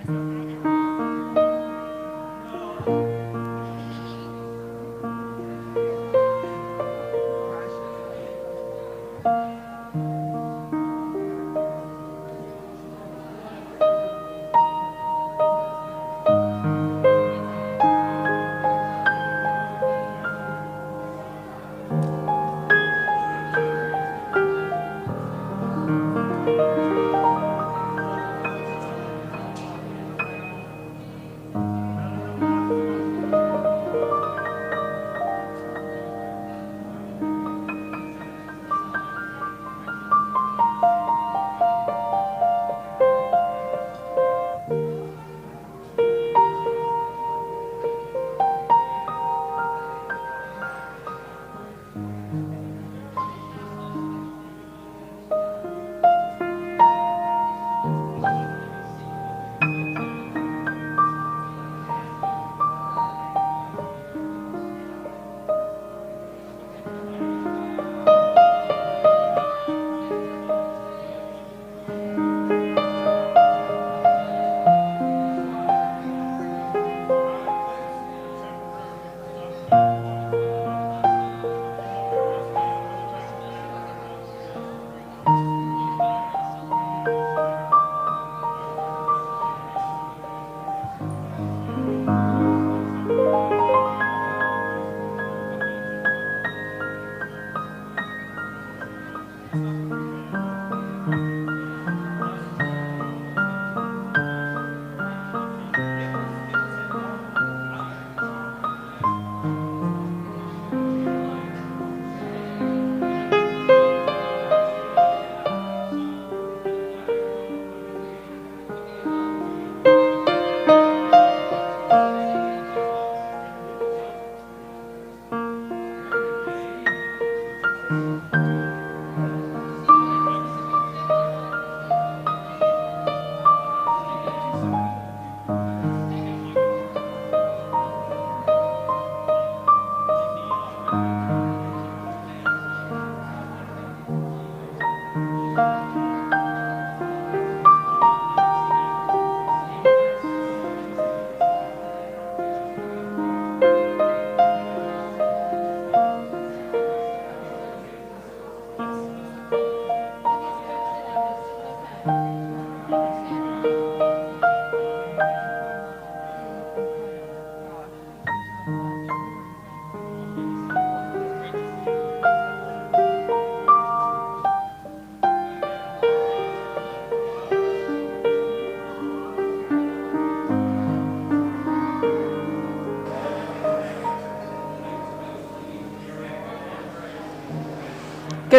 Good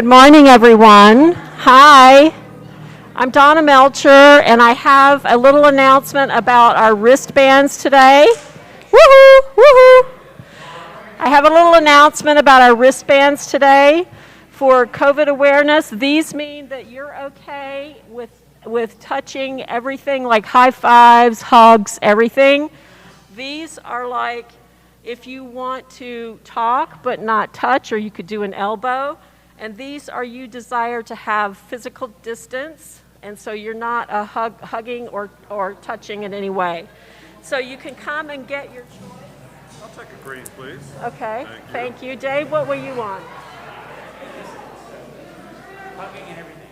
morning, everyone. Hi, I'm Donna Melcher, and I have a little announcement about our wristbands today. Woohoo! Woohoo! I have a little announcement about our wristbands today for COVID awareness. These mean that you're okay with touching everything, like high fives, hugs, everything. These are like if you want to talk but not touch, or you could do an elbow. And these are you desire to have physical distance, and so you're not hugging or touching in any way. So you can come and get your choice. I'll take a green, please. Okay, thank you. Dave, what will you want? Hugging and everything.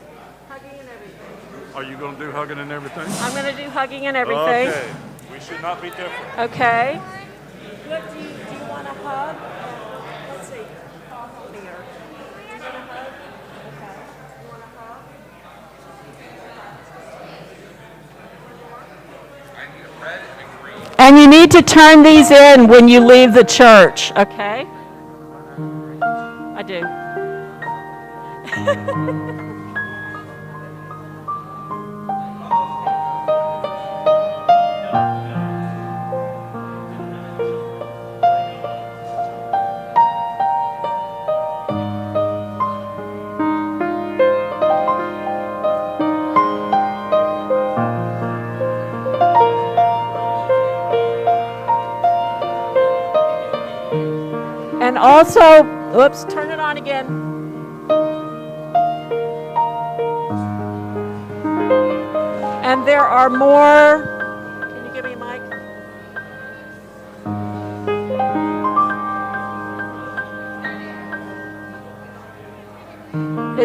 Hugging and everything. Are you going to do hugging and everything? I'm going to do hugging and everything. Okay. We should not be different. Okay. What do you want to hug? Let's see. I'll hold here. Do you want to hug? Okay. You want to hug? I need a red and a green. And you need to turn these in when you leave the church, okay? I do. And also, oops, turn it on again. And there are more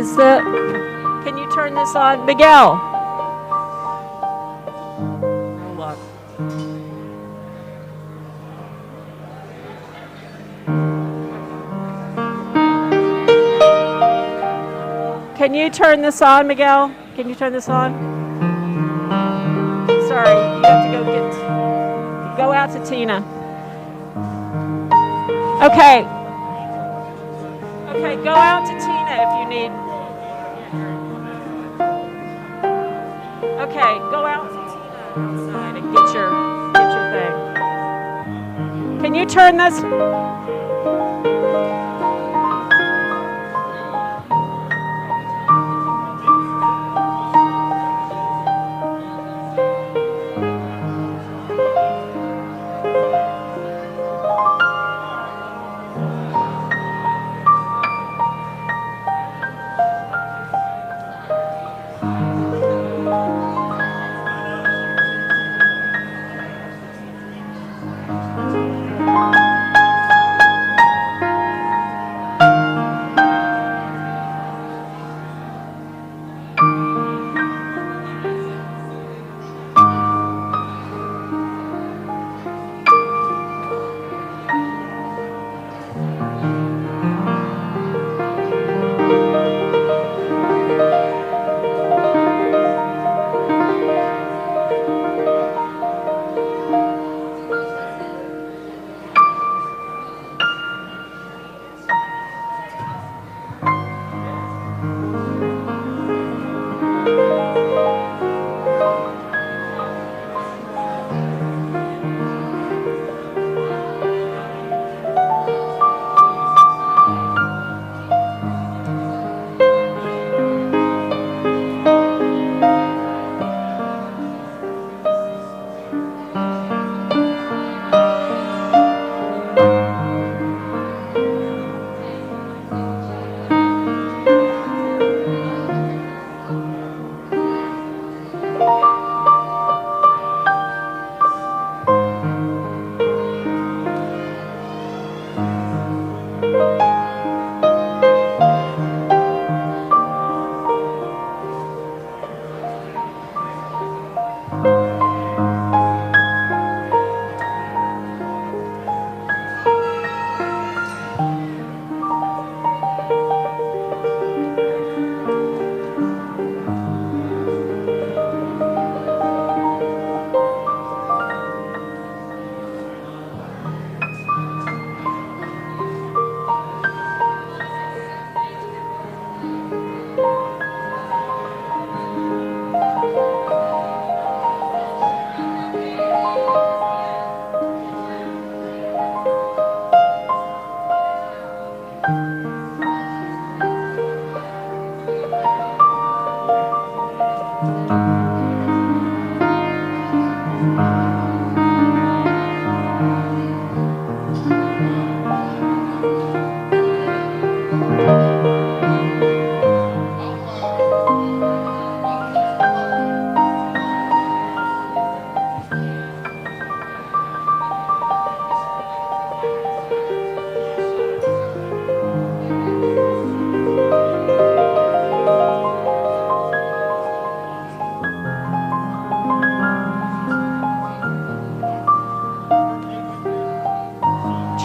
Can you turn this on? Miguel. Hold on. Can you turn this on, Miguel? Can you turn this on? Sorry, you have to go out to Tina. Okay. Okay, go out to Tina if you need. Okay, go out to Tina outside and get your thing. Can you turn this?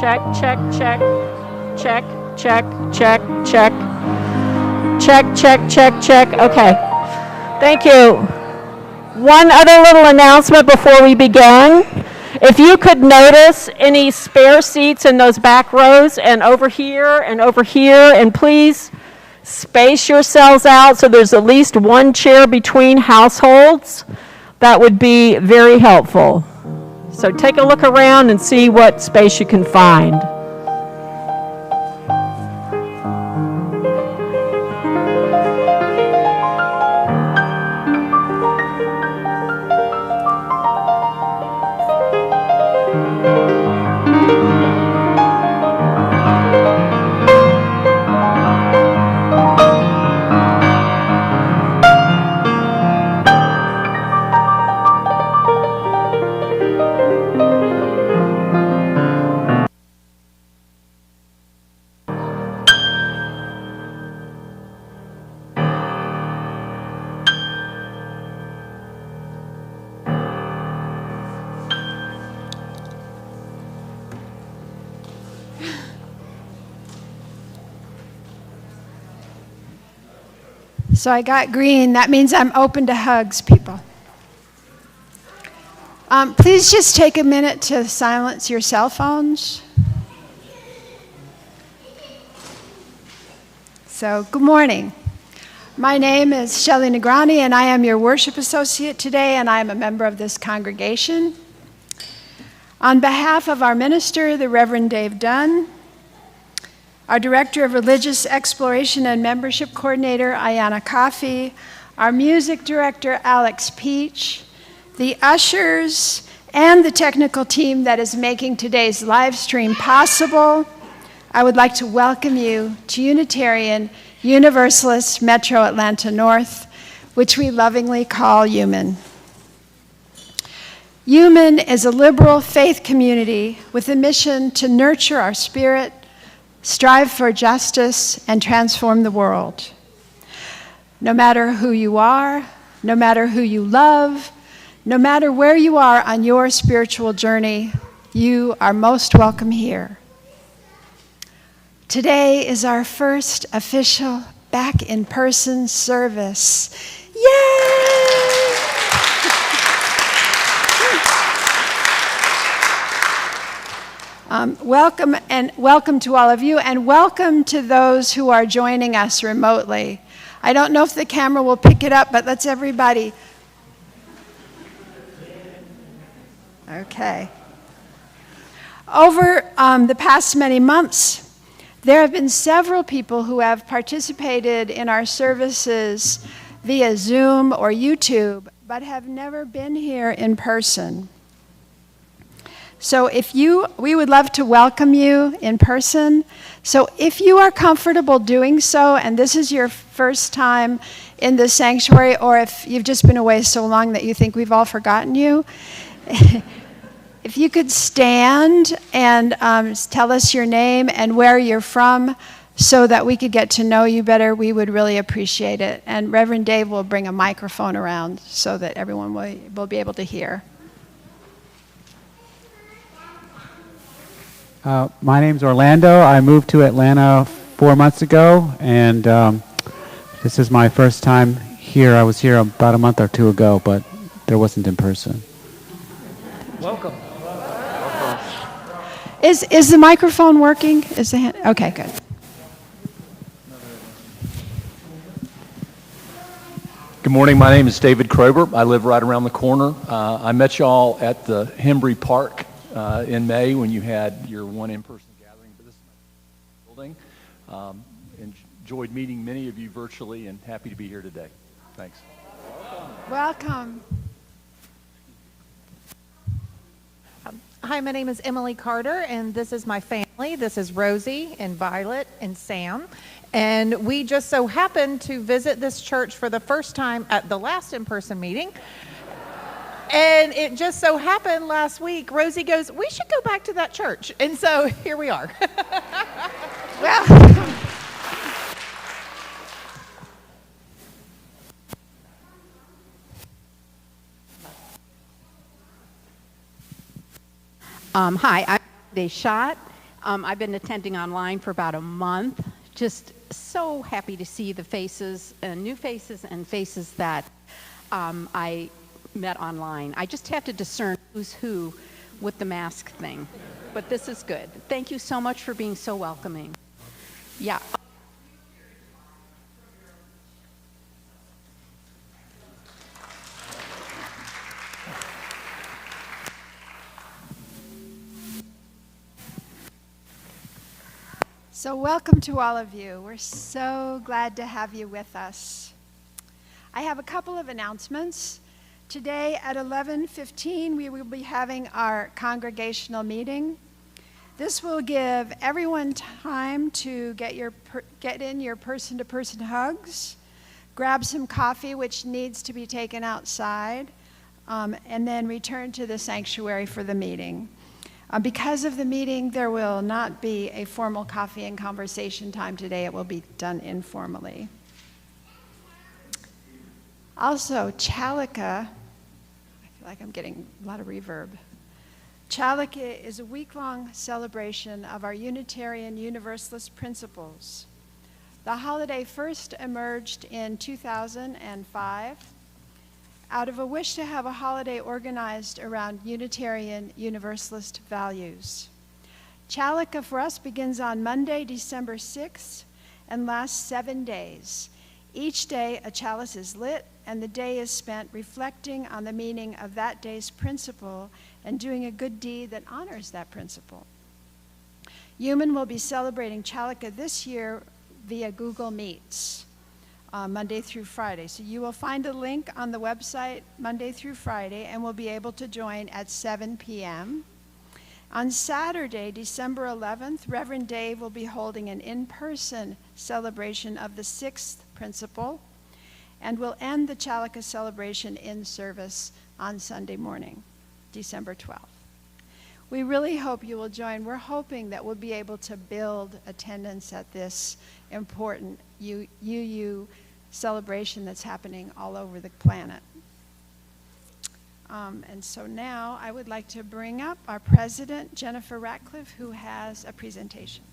check, check, check, check, check, check, check, check, check, check, check. Okay. Thank you. One other little announcement before we begin. If you could notice any spare seats in those back rows and over here and over here, and please space yourselves out so there's at least one chair between households, that would be very helpful. So take a look around and see what space you can find. So I got green. That means I'm open to hugs, people. Please just take a minute to silence your cell phones. So, good morning. My name is Shelley Negrani, and I am your worship associate today, and I am a member of this congregation. On behalf of our minister, the Reverend Dave Dunn, our Director of Religious Exploration and Membership Coordinator, Ayana Coffey, our Music Director, Alex Peach, the ushers, and the technical team that is making today's live stream possible, I would like to welcome you to Unitarian Universalist Metro Atlanta North, which we lovingly call UUMAN. UUMAN is a liberal faith community with a mission to nurture our spirit, strive for justice, and transform the world. No matter who you are, no matter who you love, no matter where you are on your spiritual journey, you are most welcome here. Today is our first official back-in-person service. Yay! Welcome to all of you, and welcome to those who are joining us remotely. I don't know if the camera will pick it up, but let's everybody. Okay. Over the past many months, there have been several people who have participated in our services via Zoom or YouTube, but have never been here in person. So we would love to welcome you in person. So if you are comfortable doing so, and this is your first time in the sanctuary, or if you've just been away so long that you think we've all forgotten you, if you could stand and tell us your name and where you're from so that we could get to know you better, we would really appreciate it. And Reverend Dave will bring a microphone around so that everyone will be able to hear. My name's Orlando. I moved to Atlanta 4 months ago, and this is my first time here. I was here about a month or two ago, but there wasn't in person. Welcome. Is the microphone working? Okay, good. Good morning. My name is David Krober. I live right around the corner. I met y'all at the Hembry Park in May when you had your one in-person gathering. But this is my building. Enjoyed meeting many of you virtually, and happy to be here today. Thanks. Welcome. Hi, my name is Emily Carter, and this is my family. This is Rosie and Violet and Sam. And we just so happened to visit this church for the first time at the last in-person meeting. And it just so happened last week, Rosie goes, we should go back to that church. And so here we are. Well. Hi, I'm Deschott. I've been attending online for about a month. Just so happy to see the faces, new faces and faces that I met online. I just have to discern who's who with the mask thing. But this is good. Thank you so much for being so welcoming. Yeah. So welcome to all of you. We're so glad to have you with us. I have a couple of announcements. Today at 11:15, we will be having our congregational meeting. This will give everyone time to get in your person-to-person hugs, grab some coffee, which needs to be taken outside, and then return to the sanctuary for the meeting. Because of the meeting, there will not be a formal coffee and conversation time today. It will be done informally. Also, Chalaka, I feel like I'm getting a lot of reverb. Chalaka is a week-long celebration of our Unitarian Universalist principles. The holiday first emerged in 2005 out of a wish to have a holiday organized around Unitarian Universalist values. Chalaka for us begins on Monday, December 6th, and lasts 7 days. Each day, a chalice is lit, and the day is spent reflecting on the meaning of that day's principle and doing a good deed that honors that principle. UUMAN will be celebrating Chalaka this year via Google Meets, Monday through Friday. So you will find a link on the website Monday through Friday, and will be able to join at 7 p.m. On Saturday, December 11th, Reverend Dave will be holding an in-person celebration of the 6th principle, and will end the Chalaka celebration in service on Sunday morning, December 12th. We really hope you will join. We're hoping that we'll be able to build attendance at this important UU celebration that's happening all over the planet. And so now I would like to bring up our president, Jennifer Ratcliffe, who has a presentation.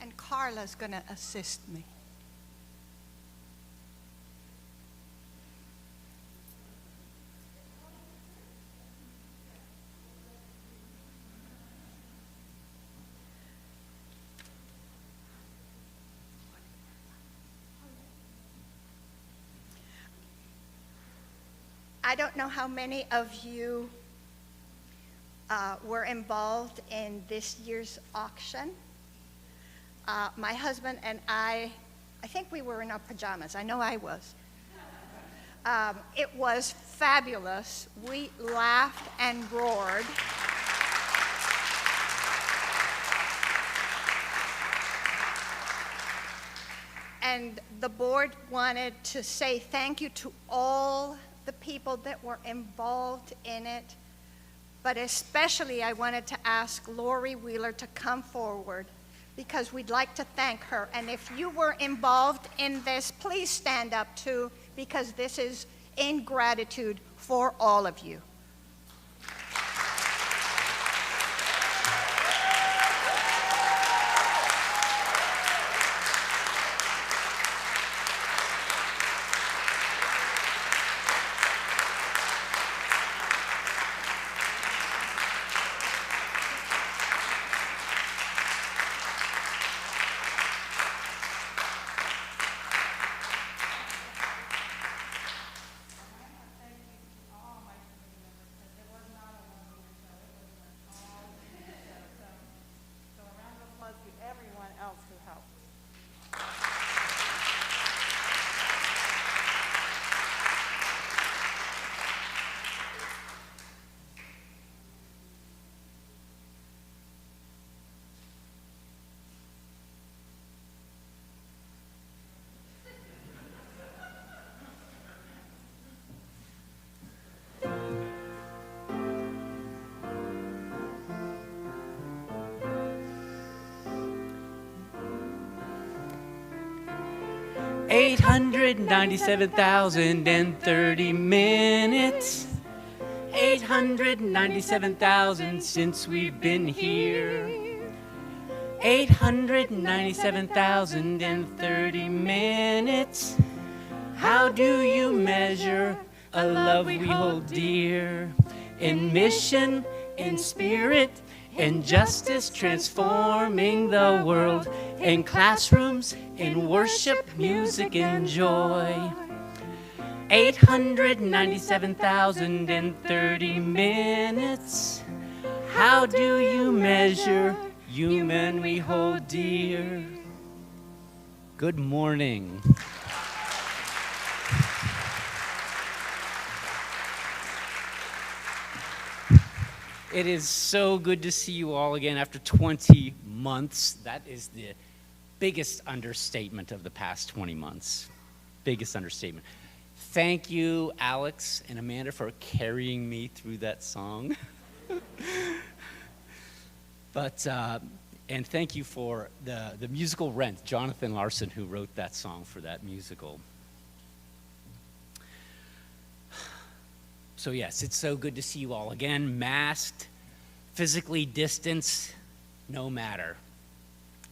And Carla's going to assist me. I don't know how many of you were involved in this year's auction. My husband and I think we were in our pajamas. I know I was. It was fabulous. We laughed and roared. And the board wanted to say thank you to all the people that were involved in it, but especially I wanted to ask Lori Wheeler to come forward because we'd like to thank her. And if you were involved in this, please stand up too, because this is in gratitude for all of you. $897,030 $897,000 since we've been here. $897,030 How do you measure a love we hold dear? In mission, in spirit, in justice, transforming the world. In classrooms, in worship, music, and joy. 897,030 How do you measure UUMAN we hold dear? Good morning. It is so good to see you all again after 20 months. That is the biggest understatement of the past 20 months. Biggest understatement. Thank you, Alex and Amanda, for carrying me through that song. And thank you for the musical Rent, Jonathan Larson, who wrote that song for that musical. So yes, it's so good to see you all again, masked, physically distanced, no matter.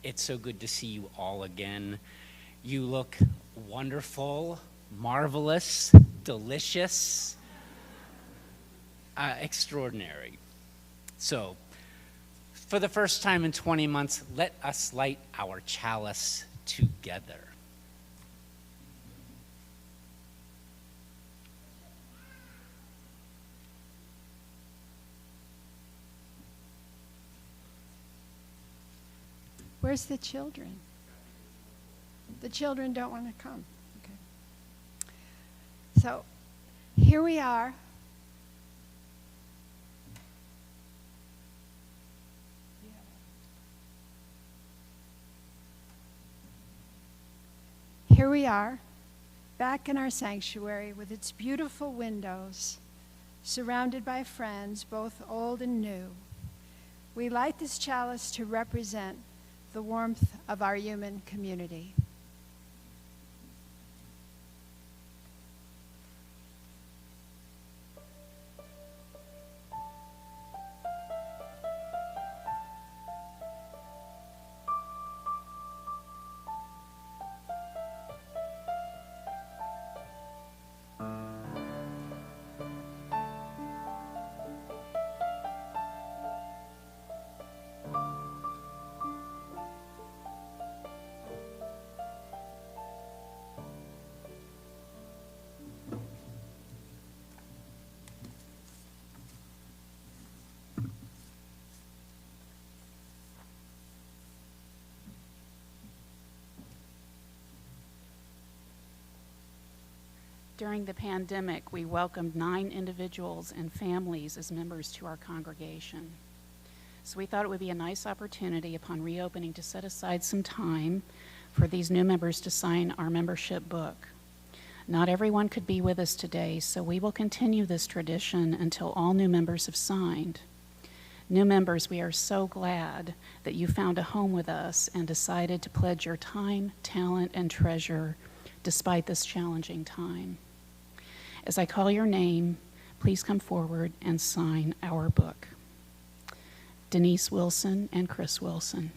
It's so good to see you all again. You look wonderful, marvelous, delicious, extraordinary. So, for the first time in 20 months, let us light our chalice together. Where's the children? The children don't want to come. Okay. So here we are. Here we are, back in our sanctuary with its beautiful windows, surrounded by friends, both old and new. We light this chalice to represent the warmth of our human community. During the pandemic, we welcomed 9 individuals and families as members to our congregation. So we thought it would be a nice opportunity upon reopening to set aside some time for these new members to sign our membership book. Not everyone could be with us today, so we will continue this tradition until all new members have signed. New members, we are so glad that you found a home with us and decided to pledge your time, talent, and treasure despite this challenging time. As I call your name, please come forward and sign our book. Denise Wilson and Chris Wilson.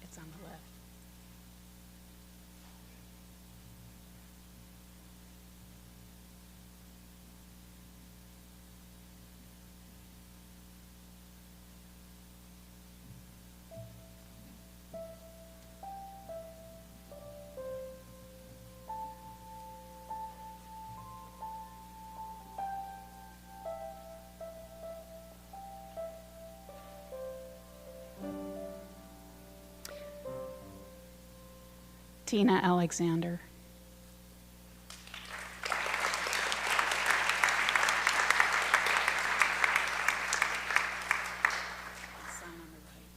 It's on the left. Tina Alexander. Sign on the right.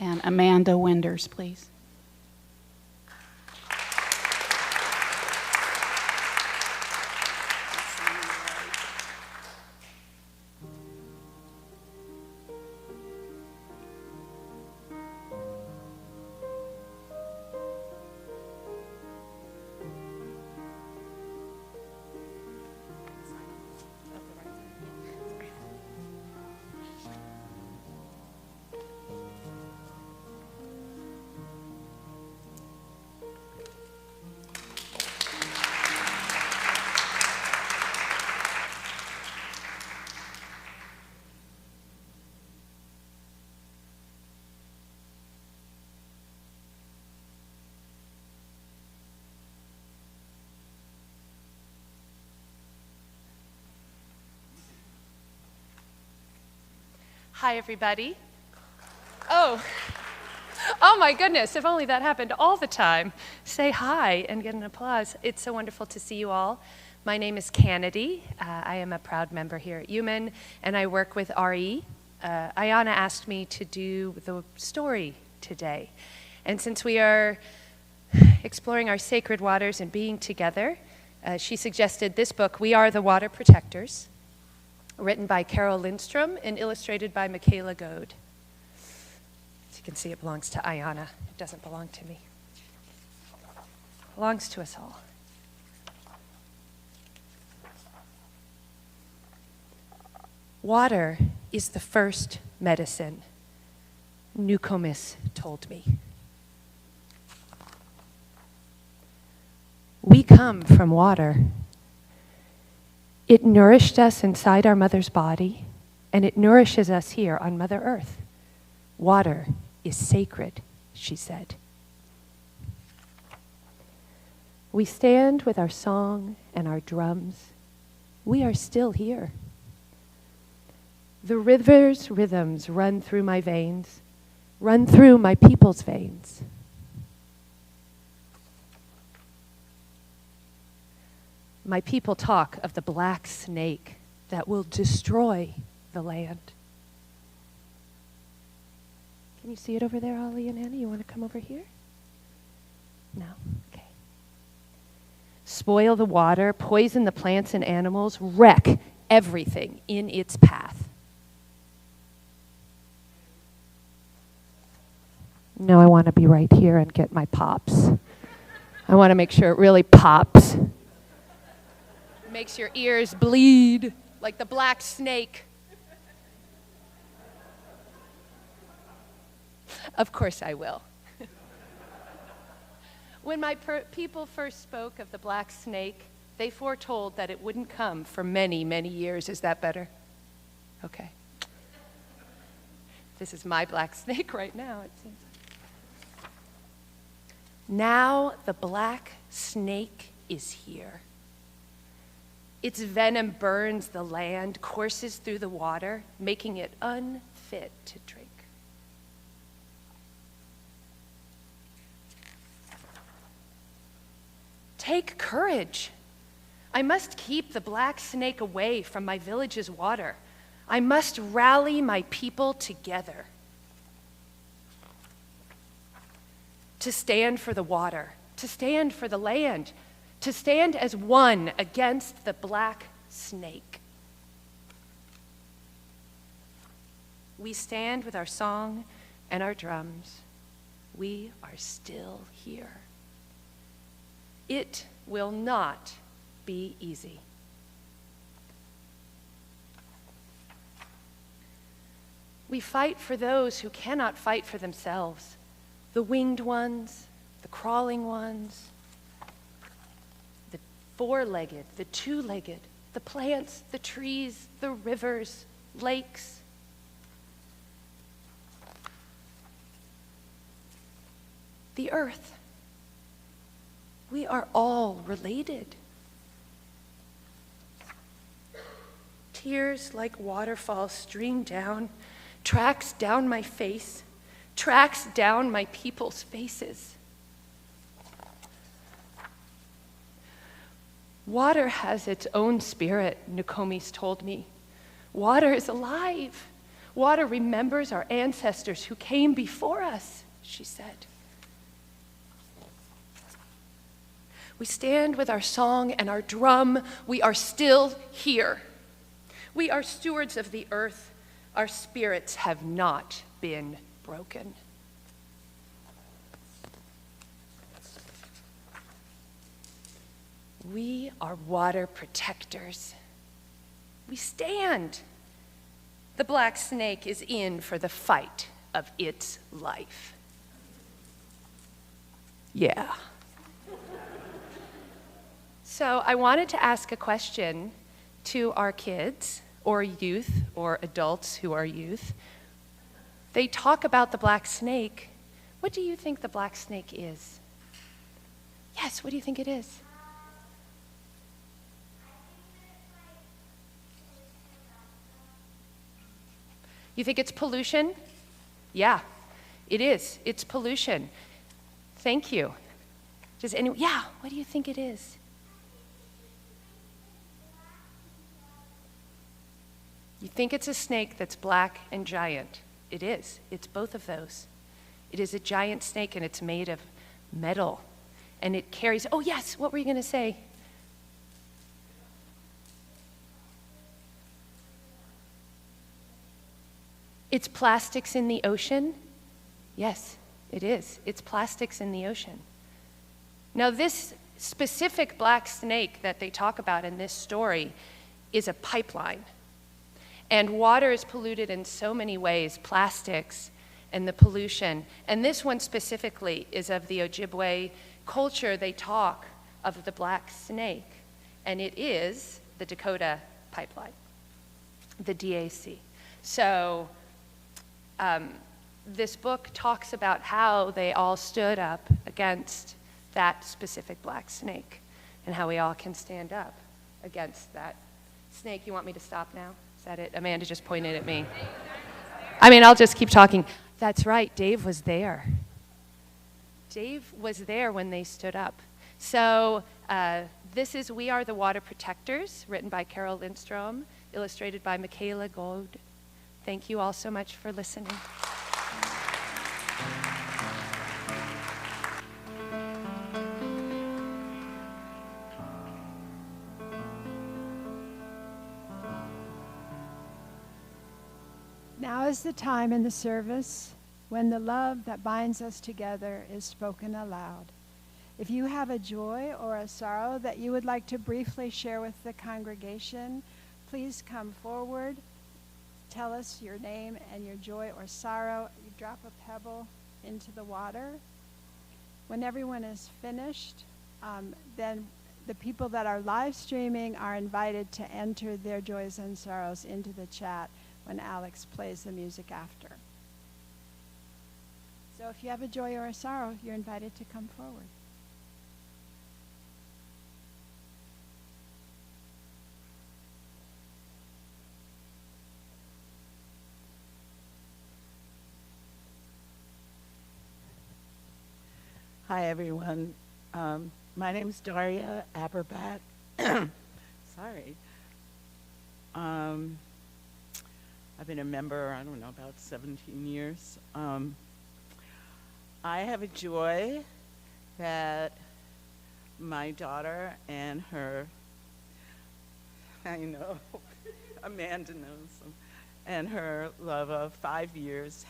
And Amanda Wenders, please. Hi, everybody. Oh my goodness, if only that happened all the time. Say hi and get an applause. It's so wonderful to see you all. My name is Kennedy. I am a proud member here at UUMAN, and I work with RE. Ayana asked me to do the story today. And since we are exploring our sacred waters and being together, she suggested this book, We Are the Water Protectors, written by Carol Lindstrom and illustrated by Michaela Goad. As you can see, it belongs to Ayana. It doesn't belong to me. It belongs to us all. Water is the first medicine, Nokomis told me. We come from water. It nourished us inside our mother's body, and it nourishes us here on Mother Earth. Water is sacred, she said. We stand with our song and our drums. We are still here. The river's rhythms run through my veins, run through my people's veins. My people talk of the black snake that will destroy the land. Can you see it over there, Ollie and Annie? You want to come over here? No? Okay. Spoil the water, poison the plants and animals, wreck everything in its path. No, I want to be right here and get my pops. I want to make sure it really pops. It makes your ears bleed like the black snake. Of course I will. When my people first spoke of the black snake, they foretold that it wouldn't come for many, many years. Is that better? Okay. This is my black snake right now, it seems. Now the black snake is here. Its venom burns the land, courses through the water, making it unfit to drink. Take courage. I must keep the black snake away from my village's water. I must rally my people together to stand for the water, to stand for the land, to stand as one against the black snake. We stand with our song and our drums. We are still here. It will not be easy. We fight for those who cannot fight for themselves, the winged ones, the crawling ones, the four-legged, the two-legged, the plants, the trees, the rivers, lakes. The earth. We are all related. Tears like waterfalls stream down, tracks down my face, tracks down my people's faces. Water has its own spirit, Nokomis told me. Water is alive. Water remembers our ancestors who came before us, she said. We stand with our song and our drum. We are still here. We are stewards of the earth. Our spirits have not been broken. We are water protectors. We stand. The black snake is in for the fight of its life. Yeah. So I wanted to ask a question to our kids, or youth, or adults who are youth. They talk about the black snake. What do you think the black snake is? Yes, what do you think it is? You think it's pollution? Yeah, it is. It's pollution. Thank you. Does anyone, yeah, what do you think it is? You think it's a snake that's black and giant. It is. It's both of those. It is a giant snake and it's made of metal. And it carries, oh yes, what were you going to say? It's plastics in the ocean? Yes, it is. It's plastics in the ocean. Now, this specific black snake that they talk about in this story is a pipeline. And water is polluted in so many ways, plastics and the pollution. And this one specifically is of the Ojibwe culture. They talk of the black snake, and it is the Dakota pipeline, the DAC. So this book talks about how they all stood up against that specific black snake and how we all can stand up against that snake. You want me to stop now? Is that it? Amanda just pointed at me. I mean, I'll just keep talking. That's right, Dave was there. Dave was there when they stood up. So this is We Are the Water Protectors, written by Carol Lindstrom, illustrated by Michaela Gold. Thank you all so much for listening. Now is the time in the service when the love that binds us together is spoken aloud. If you have a joy or a sorrow that you would like to briefly share with the congregation, please come forward. Tell us your name and your joy or sorrow. You drop a pebble into the water. When everyone is finished, then the people that are live streaming are invited to enter their joys and sorrows into the chat when Alex plays the music after. So if you have a joy or a sorrow, you're invited to come forward. Hi, everyone. My name is Daria Aberbat. Sorry. I've been a member, I don't know, about 17 years. I have a joy that my daughter and her, I know, Amanda knows them, and her love of 5 years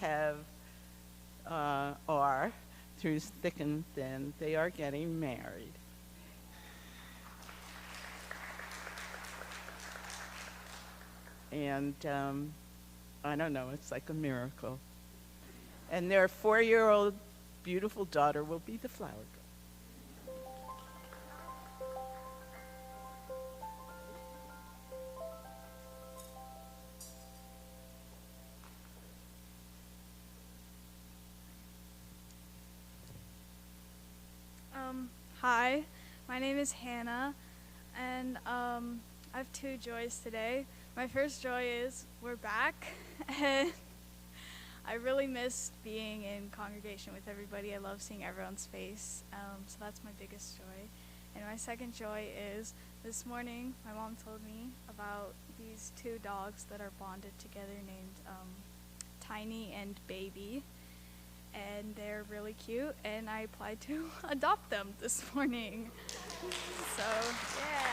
are, through thick and thin, they are getting married. And I don't know, it's like a miracle. And their 4-year-old beautiful daughter will be the flower girl. Hi, my name is Hannah, and I have two joys today. My first joy is we're back, and I really missed being in congregation with everybody. I love seeing everyone's face, so that's my biggest joy. And my second joy is this morning my mom told me about these two dogs that are bonded together named Tiny and Baby. And they're really cute, and I applied to adopt them this morning. So, yeah.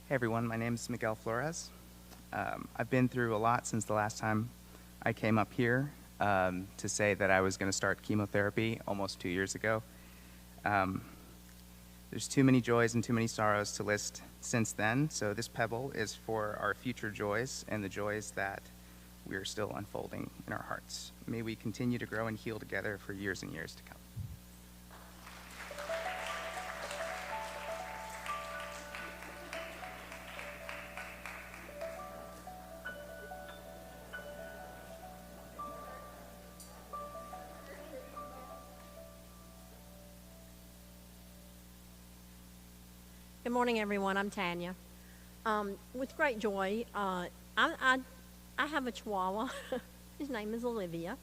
Hey everyone, my name is Miguel Flores. I've been through a lot since the last time I came up here to say that I was going to start chemotherapy almost 2 years ago. There's too many joys and too many sorrows to list since then, so this pebble is for our future joys and the joys that we are still unfolding in our hearts. May we continue to grow and heal together for years and years to come. Good morning, everyone. I'm Tanya. With great joy, I have a Chihuahua. His name is Olivia,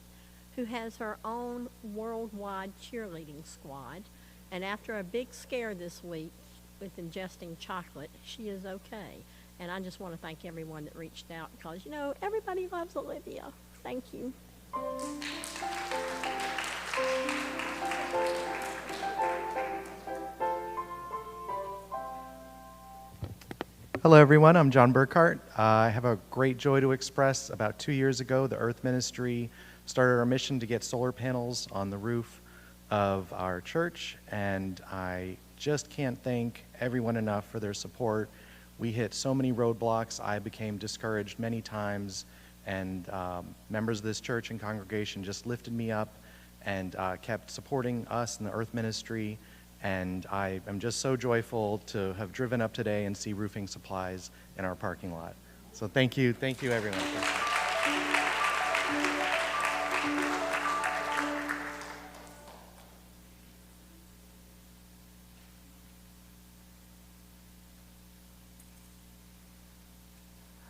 who has her own worldwide cheerleading squad. And after a big scare this week with ingesting chocolate, she is okay. And I just want to thank everyone that reached out because, you know, everybody loves Olivia. Thank you. Hello, everyone. I'm John Burkhart. I have a great joy to express. About 2 years ago, the Earth Ministry started our mission to get solar panels on the roof of our church, and I just can't thank everyone enough for their support. We hit so many roadblocks. I became discouraged many times, and members of this church and congregation just lifted me up and kept supporting us in the Earth Ministry. And I am just so joyful to have driven up today and see roofing supplies in our parking lot. So thank you everyone.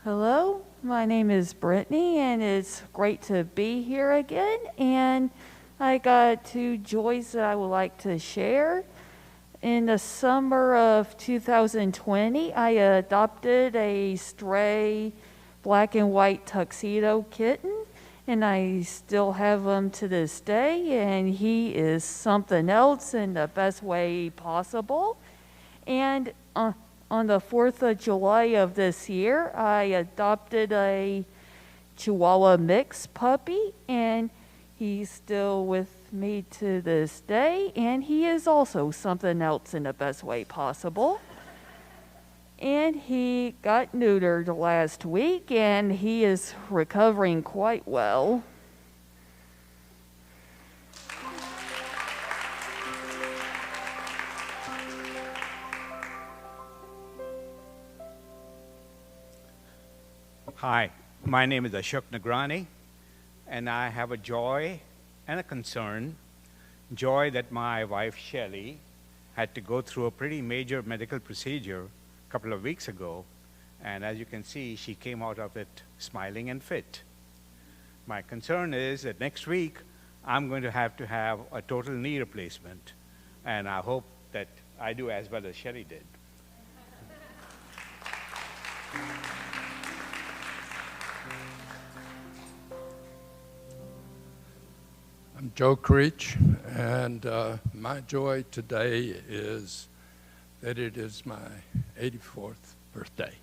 Hello, my name is Brittany, and it's great to be here again. And I got 2 joys that I would like to share. In the summer of 2020, I adopted a stray black and white tuxedo kitten, and I still have him to this day, and he is something else in the best way possible. And on the 4th of July of this year, I adopted a Chihuahua mix puppy, and he's still with me to this day, and he is also something else in the best way possible. And he got neutered last week, and he is recovering quite well. Hi, my name is Ashok Nagrani, and I have a joy and a concern. Joy that my wife Shelley had to go through a pretty major medical procedure a couple of weeks ago, and as you can see, she came out of it smiling and fit. My concern is that next week I'm going to have a total knee replacement, and I hope that I do as well as Shelley did. I'm Joe Creech, and my joy today is that it is my 84th birthday.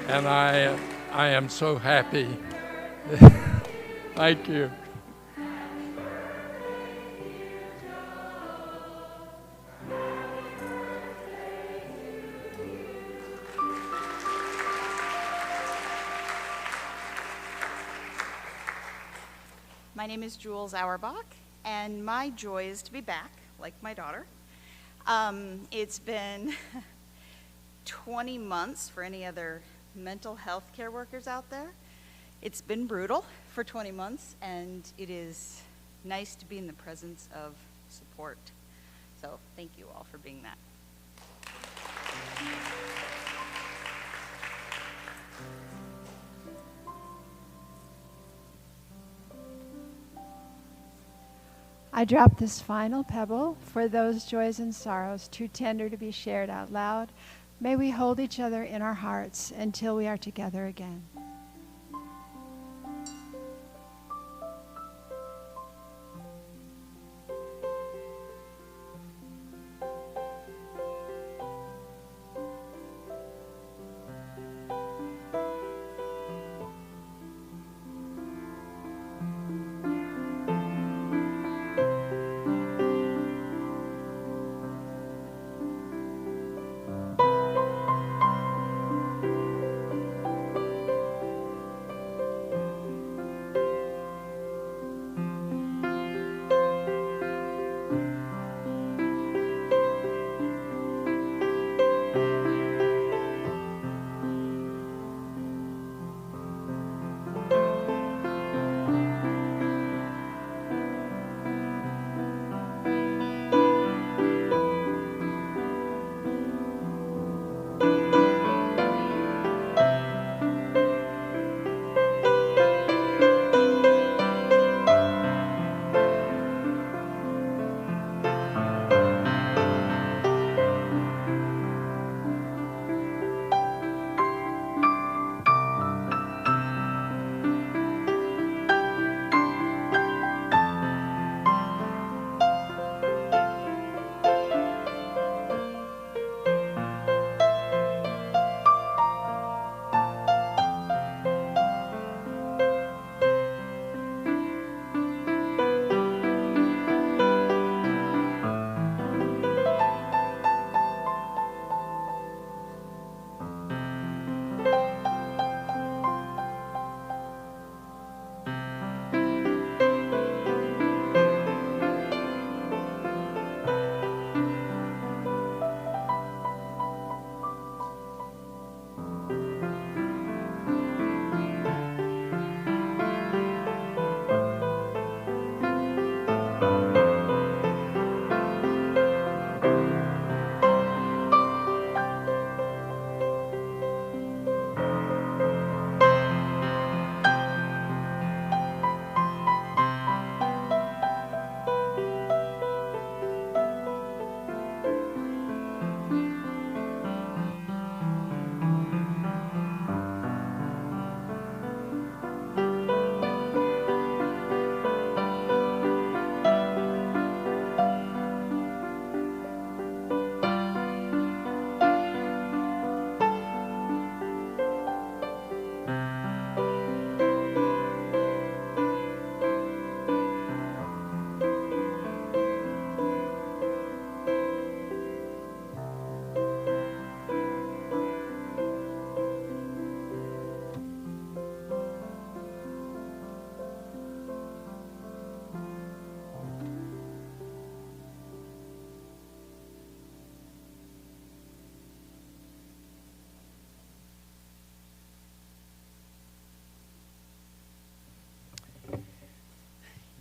And I am so happy. Thank you. My name is Jules Auerbach, and my joy is to be back, like my daughter. It's been 20 months for any other mental health care workers out there. It's been brutal for 20 months, and it is nice to be in the presence of support. So thank you all for being that. I drop this final pebble for those joys and sorrows too tender to be shared out loud. May we hold each other in our hearts until we are together again.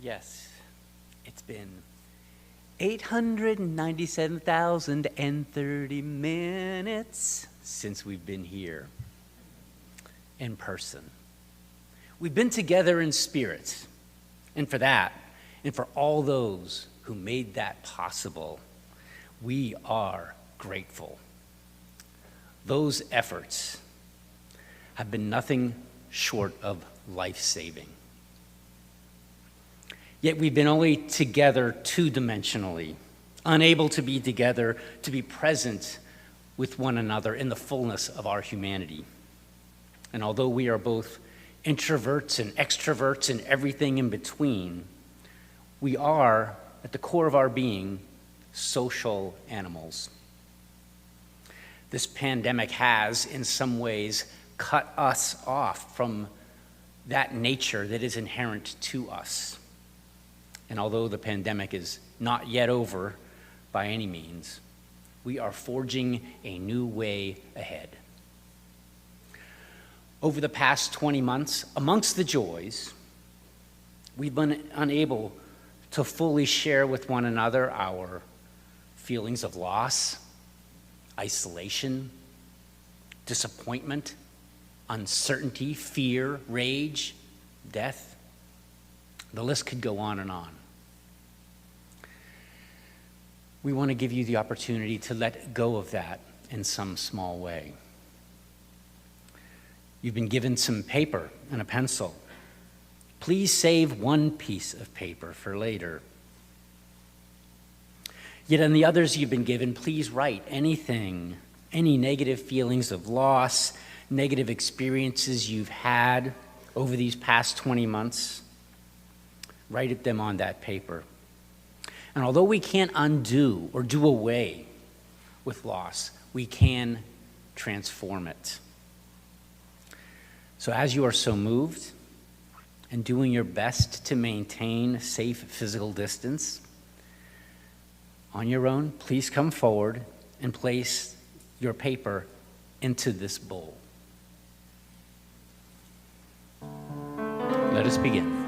Yes, it's been 897,030 minutes since we've been here in person. We've been together in spirit, and for that, and for all those who made that possible, we are grateful. Those efforts have been nothing short of life-saving. Yet we've been only together two-dimensionally, unable to be together, to be present with one another in the fullness of our humanity. And although we are both introverts and extroverts and everything in between, we are, at the core of our being, social animals. This pandemic has, in some ways, cut us off from that nature that is inherent to us. And although the pandemic is not yet over by any means, we are forging a new way ahead. Over the past 20 months, amongst the joys, we've been unable to fully share with one another our feelings of loss, isolation, disappointment, uncertainty, fear, rage, death. The list could go on and on. We want to give you the opportunity to let go of that in some small way. You've been given some paper and a pencil. Please save one piece of paper for later. Yet on the others you've been given, please write anything, any negative feelings of loss, negative experiences you've had over these past 20 months. Write them on that paper. And although we can't undo or do away with loss, we can transform it. So as you are so moved and doing your best to maintain safe physical distance, on your own, please come forward and place your paper into this bowl. Let us begin.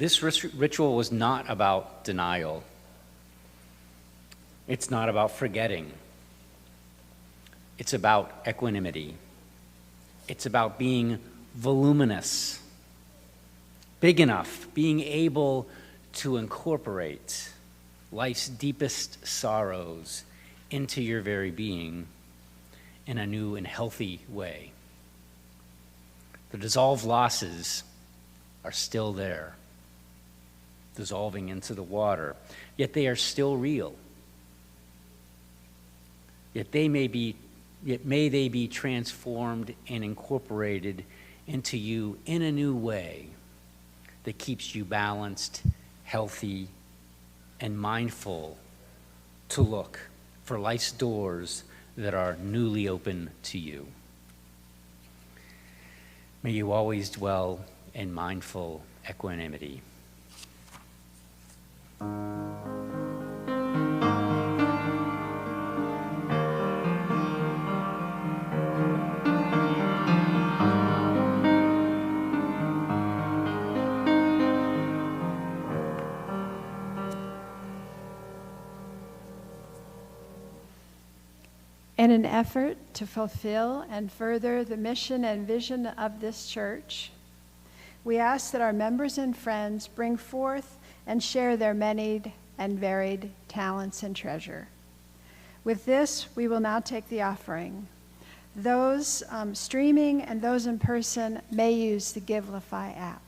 This ritual was not about denial. It's not about forgetting. It's about equanimity. It's about being voluminous, big enough, being able to incorporate life's deepest sorrows into your very being in a new and healthy way. The dissolved losses are still there, dissolving into the water, yet they are still real. Yet may they be transformed and incorporated into you in a new way that keeps you balanced, healthy, and mindful to look for life's doors that are newly open to you. May you always dwell in mindful equanimity. In an effort to fulfill and further the mission and vision of this church, we ask that our members and friends bring forth and share their many and varied talents and treasure. With this, we will now take the offering. Those streaming and those in person may use the Givelify app.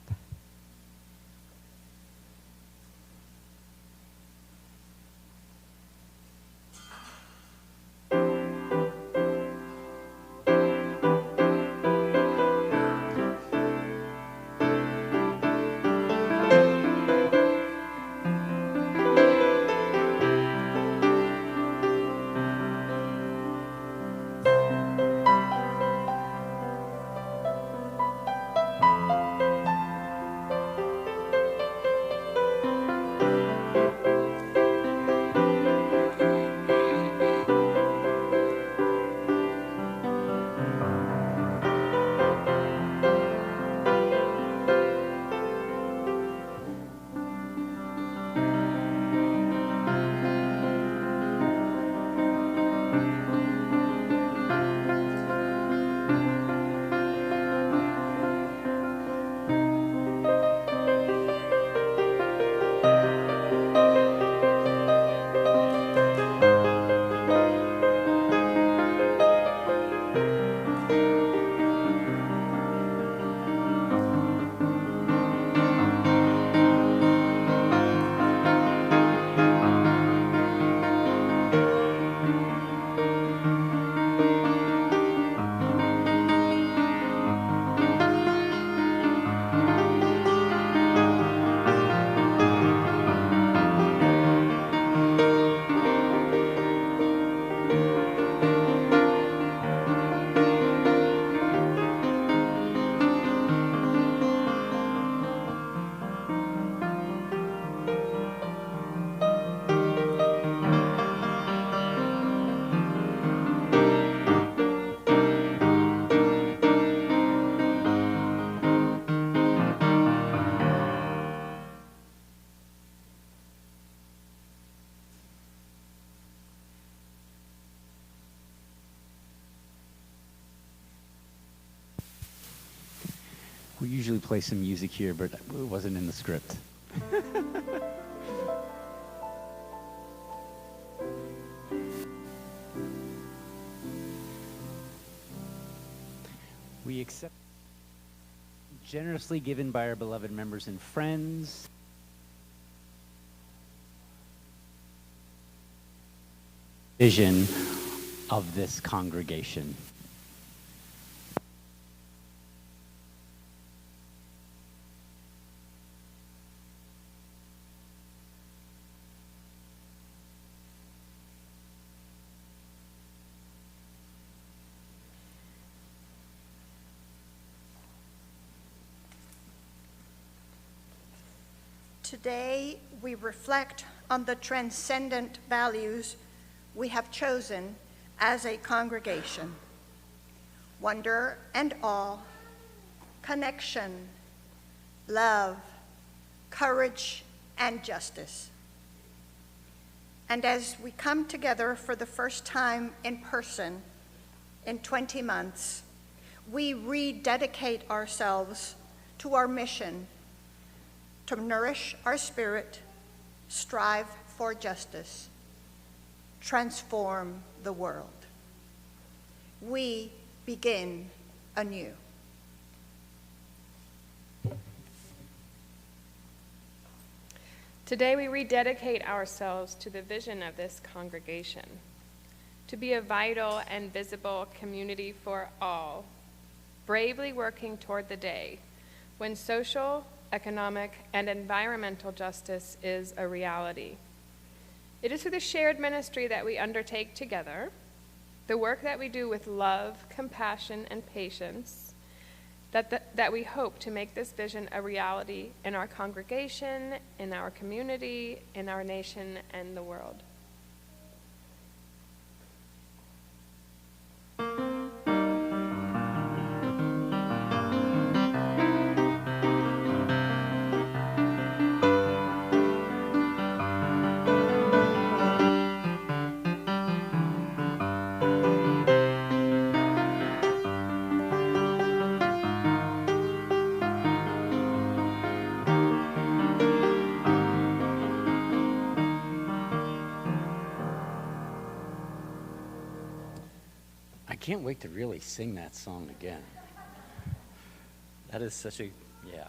We usually play some music here, but it wasn't in the script. We accept generously given by our beloved members and friends. Vision of this congregation. Today, we reflect on the transcendent values we have chosen as a congregation: wonder and awe, connection, love, courage, and justice. And as we come together for the first time in person in 20 months, we rededicate ourselves to our mission to nourish our spirit, strive for justice, transform the world. We begin anew. Today we rededicate ourselves to the vision of this congregation, to be a vital and visible community for all, bravely working toward the day when social, economic, and environmental justice is a reality. It is through the shared ministry that we undertake together, the work that we do with love, compassion, and patience, that we hope to make this vision a reality in our congregation, in our community, in our nation, and the world. I can't wait to really sing that song again. That is such a, yeah.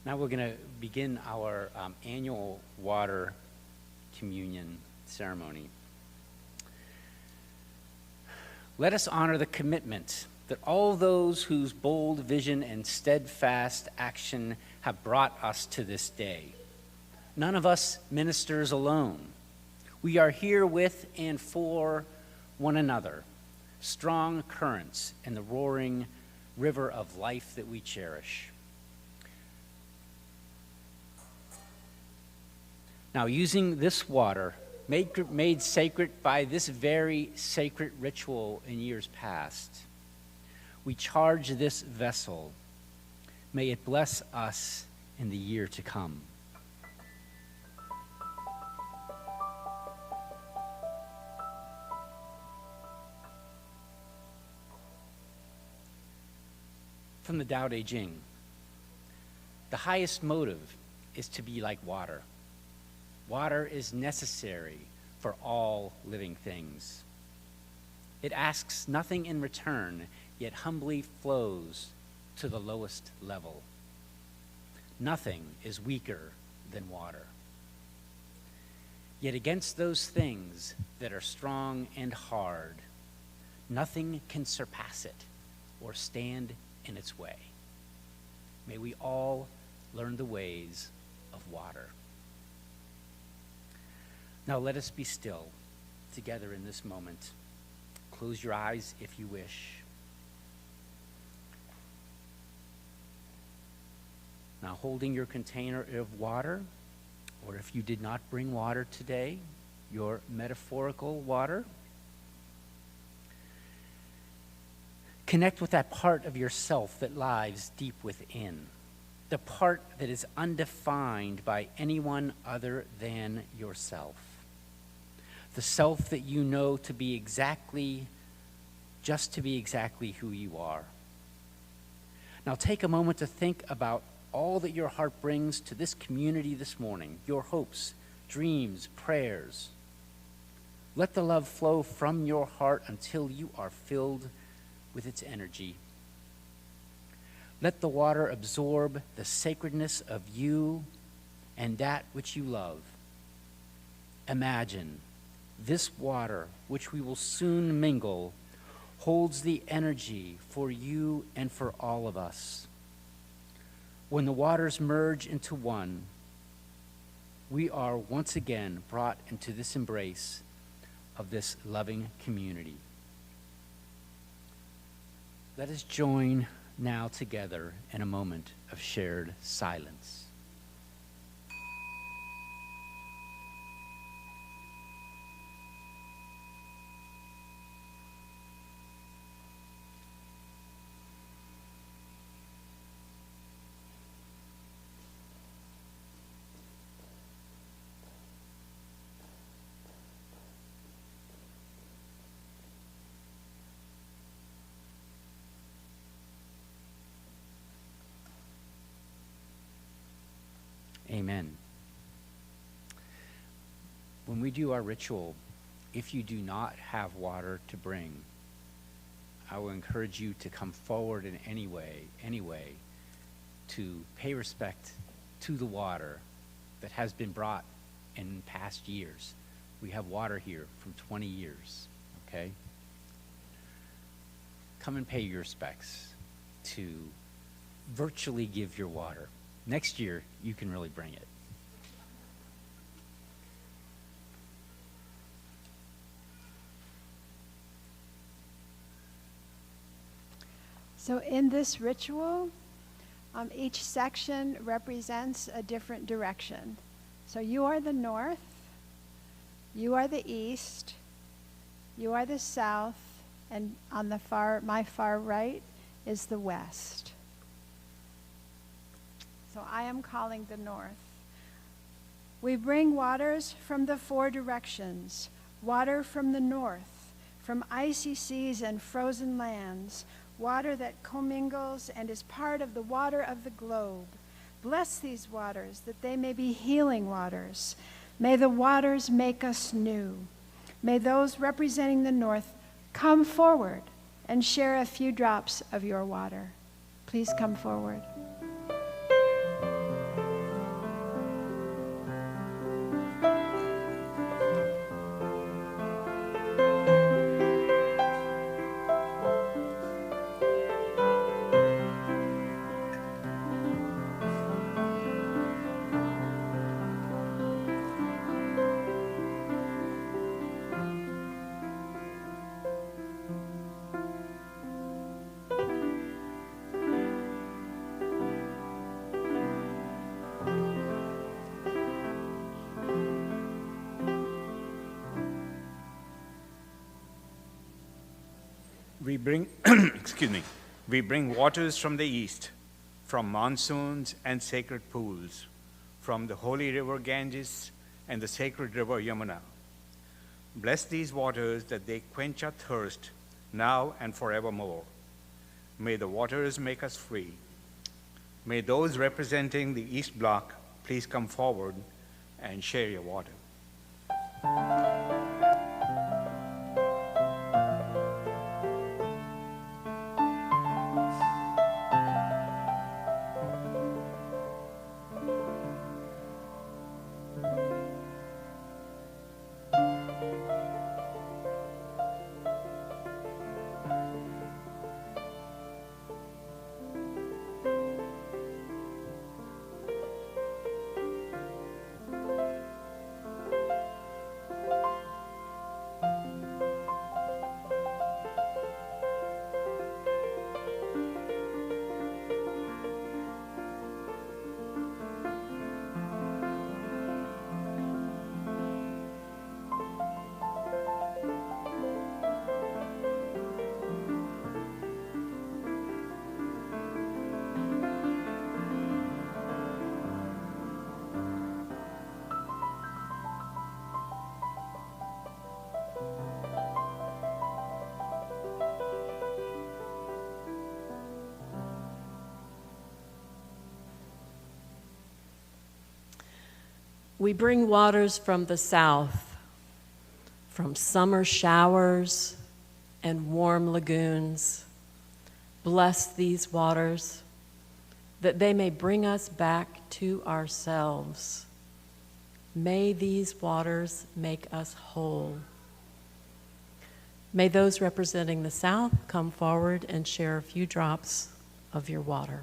Now we're going to begin our annual water communion ceremony. Let us honor the commitment that all those whose bold vision and steadfast action have brought us to this day. None of us ministers alone. We are here with and for one another, strong currents in the roaring river of life that we cherish. Now, using this water, made sacred by this very sacred ritual in years past, we charge this vessel. May it bless us in the year to come. From the Tao Te Ching, the highest motive is to be like water. Water is necessary for all living things. It asks nothing in return, yet humbly flows to the lowest level. Nothing is weaker than water. Yet against those things that are strong and hard, nothing can surpass it or stand in its way. May we all learn the ways of water. Now let us be still together in this moment. Close your eyes if you wish. Now holding your container of water, or if you did not bring water today, your metaphorical water, connect with that part of yourself that lies deep within, the part that is undefined by anyone other than yourself, the self that you know to be exactly who you are. Now take a moment to think about all that your heart brings to this community this morning, your hopes, dreams, prayers. Let the love flow from your heart until you are filled with its energy. Let the water absorb the sacredness of you and that which you love. Imagine this water, which we will soon mingle, holds the energy for you and for all of us. When the waters merge into one, we are once again brought into this embrace of this loving community. Let us join now together in a moment of shared silence. Amen. When we do our ritual, if you do not have water to bring, I will encourage you to come forward in any way, to pay respect to the water that has been brought in past years. We have water here from 20 years, okay? Come and pay your respects, to virtually give your water. Next year, you can really bring it. So in this ritual, each section represents a different direction. So you are the north, you are the east, you are the south, and on the my far right is the west. So I am calling the north. We bring waters from the four directions, water from the north, from icy seas and frozen lands, water that commingles and is part of the water of the globe. Bless these waters, that they may be healing waters. May the waters make us new. May those representing the north come forward and share a few drops of your water. Please come forward. We bring, we bring waters from the east, from monsoons and sacred pools, from the holy river Ganges and the sacred river Yuma. Bless these waters that they quench our thirst now and forevermore. May the waters make us free. May those representing the East Bloc please come forward and share your water. We bring waters from the south, from summer showers and warm lagoons. Bless these waters, that they may bring us back to ourselves. May these waters make us whole. May those representing the south come forward and share a few drops of your water.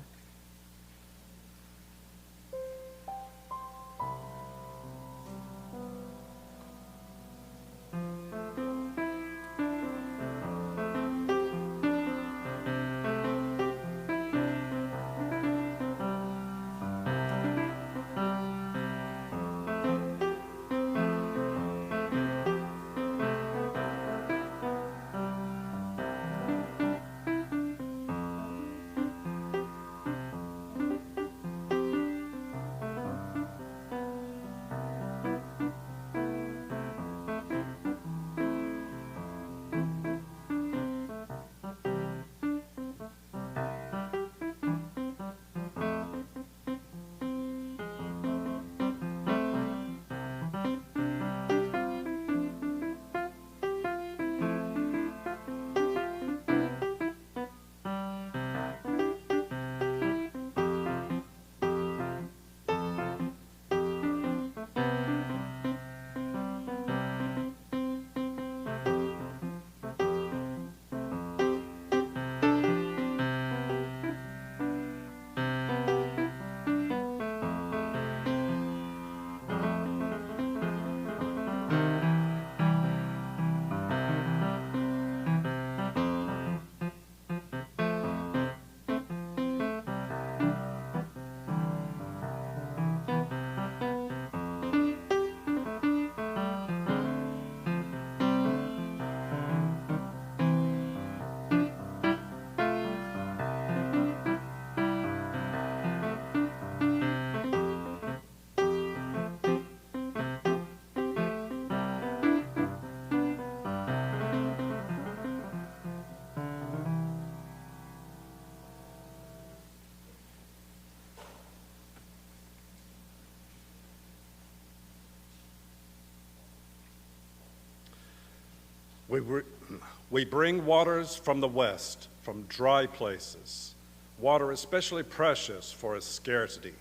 We bring waters from the west, from dry places, water especially precious for its scarcity.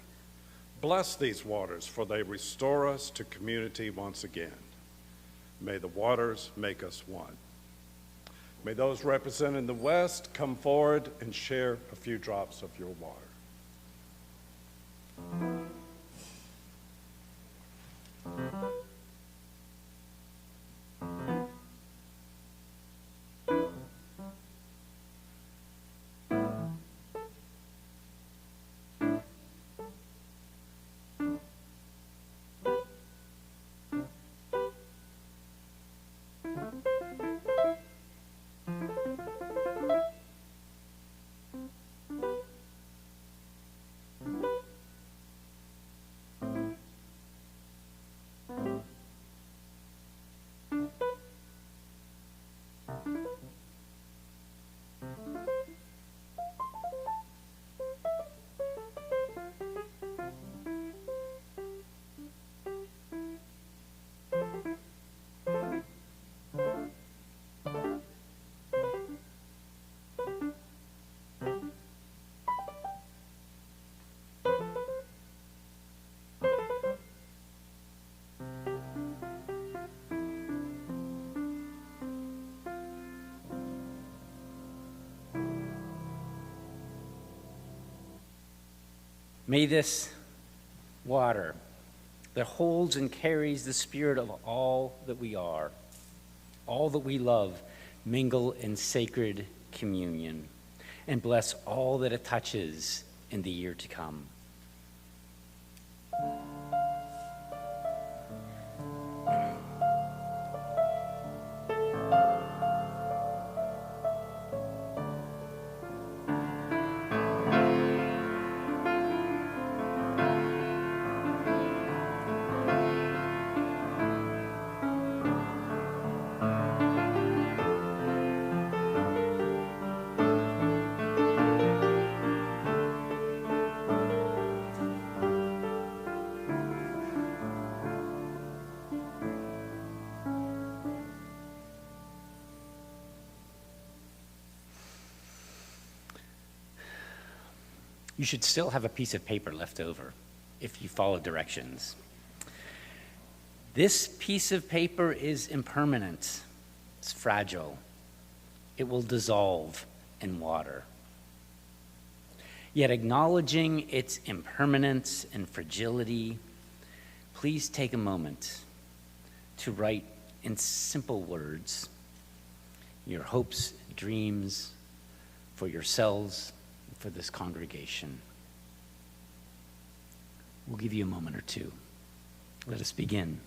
Bless these waters, for they restore us to community once again. May the waters make us one. May those represented in the west come forward and share a few drops of your water. May this water that holds and carries the spirit of all that we are, all that we love, mingle in sacred communion, and bless all that it touches in the year to come. You should still have a piece of paper left over if you follow directions. This piece of paper is impermanent. It's fragile. It will dissolve in water. Yet acknowledging its impermanence and fragility, please take a moment to write in simple words your hopes, dreams for yourselves, for this congregation. We'll give you a moment or two. Let us begin.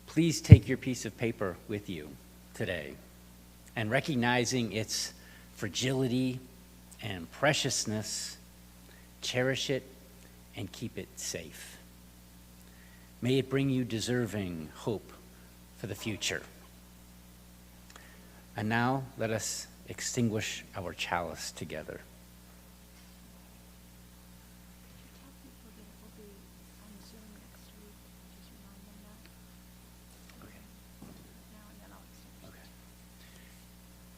Please take your piece of paper with you today, and recognizing its fragility and preciousness, cherish it and keep it safe. May it bring you deserving hope for the future. And now let us extinguish our chalice together.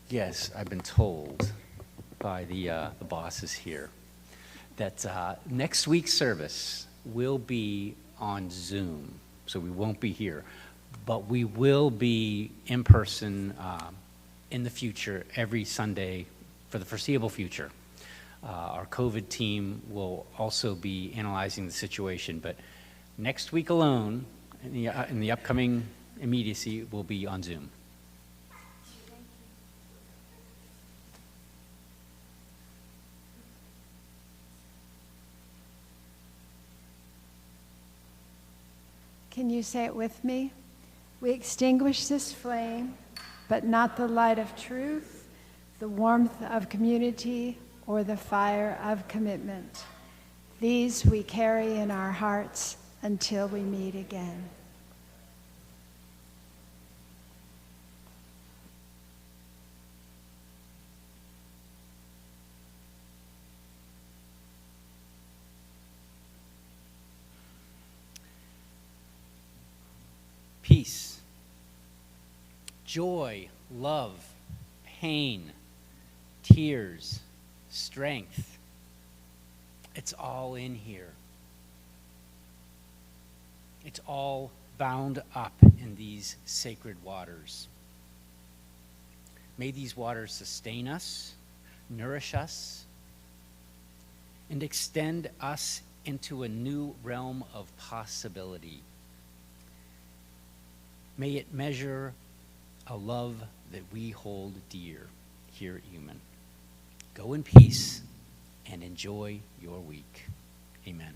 Yes, I've been told by the bosses here that next week's service will be on Zoom, so we won't be here, but we will be in person in the future every Sunday for the foreseeable future. Our COVID team will also be analyzing the situation, but next week alone, in the upcoming immediacy, will be on Zoom. Can you say it with me? We extinguish this flame, but not the light of truth, the warmth of community, or the fire of commitment. These we carry in our hearts until we meet again. Peace, joy, love, pain, tears, strength. It's all in here. It's all bound up in these sacred waters. May these waters sustain us, nourish us, and extend us into a new realm of possibility. May it measure a love that we hold dear here at UUMAN. Go in peace and enjoy your week. Amen.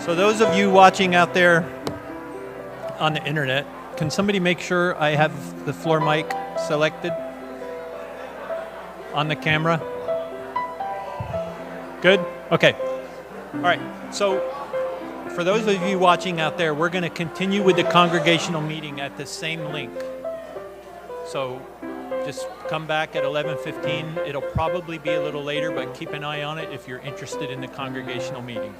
So those of you watching out there on the internet, can somebody make sure I have the floor mic selected on the camera? Good? Okay. All right. So for those of you watching out there, we're going to continue with the congregational meeting at the same link. So just come back at 11:15. It'll probably be a little later, but keep an eye on it if you're interested in the congregational meeting.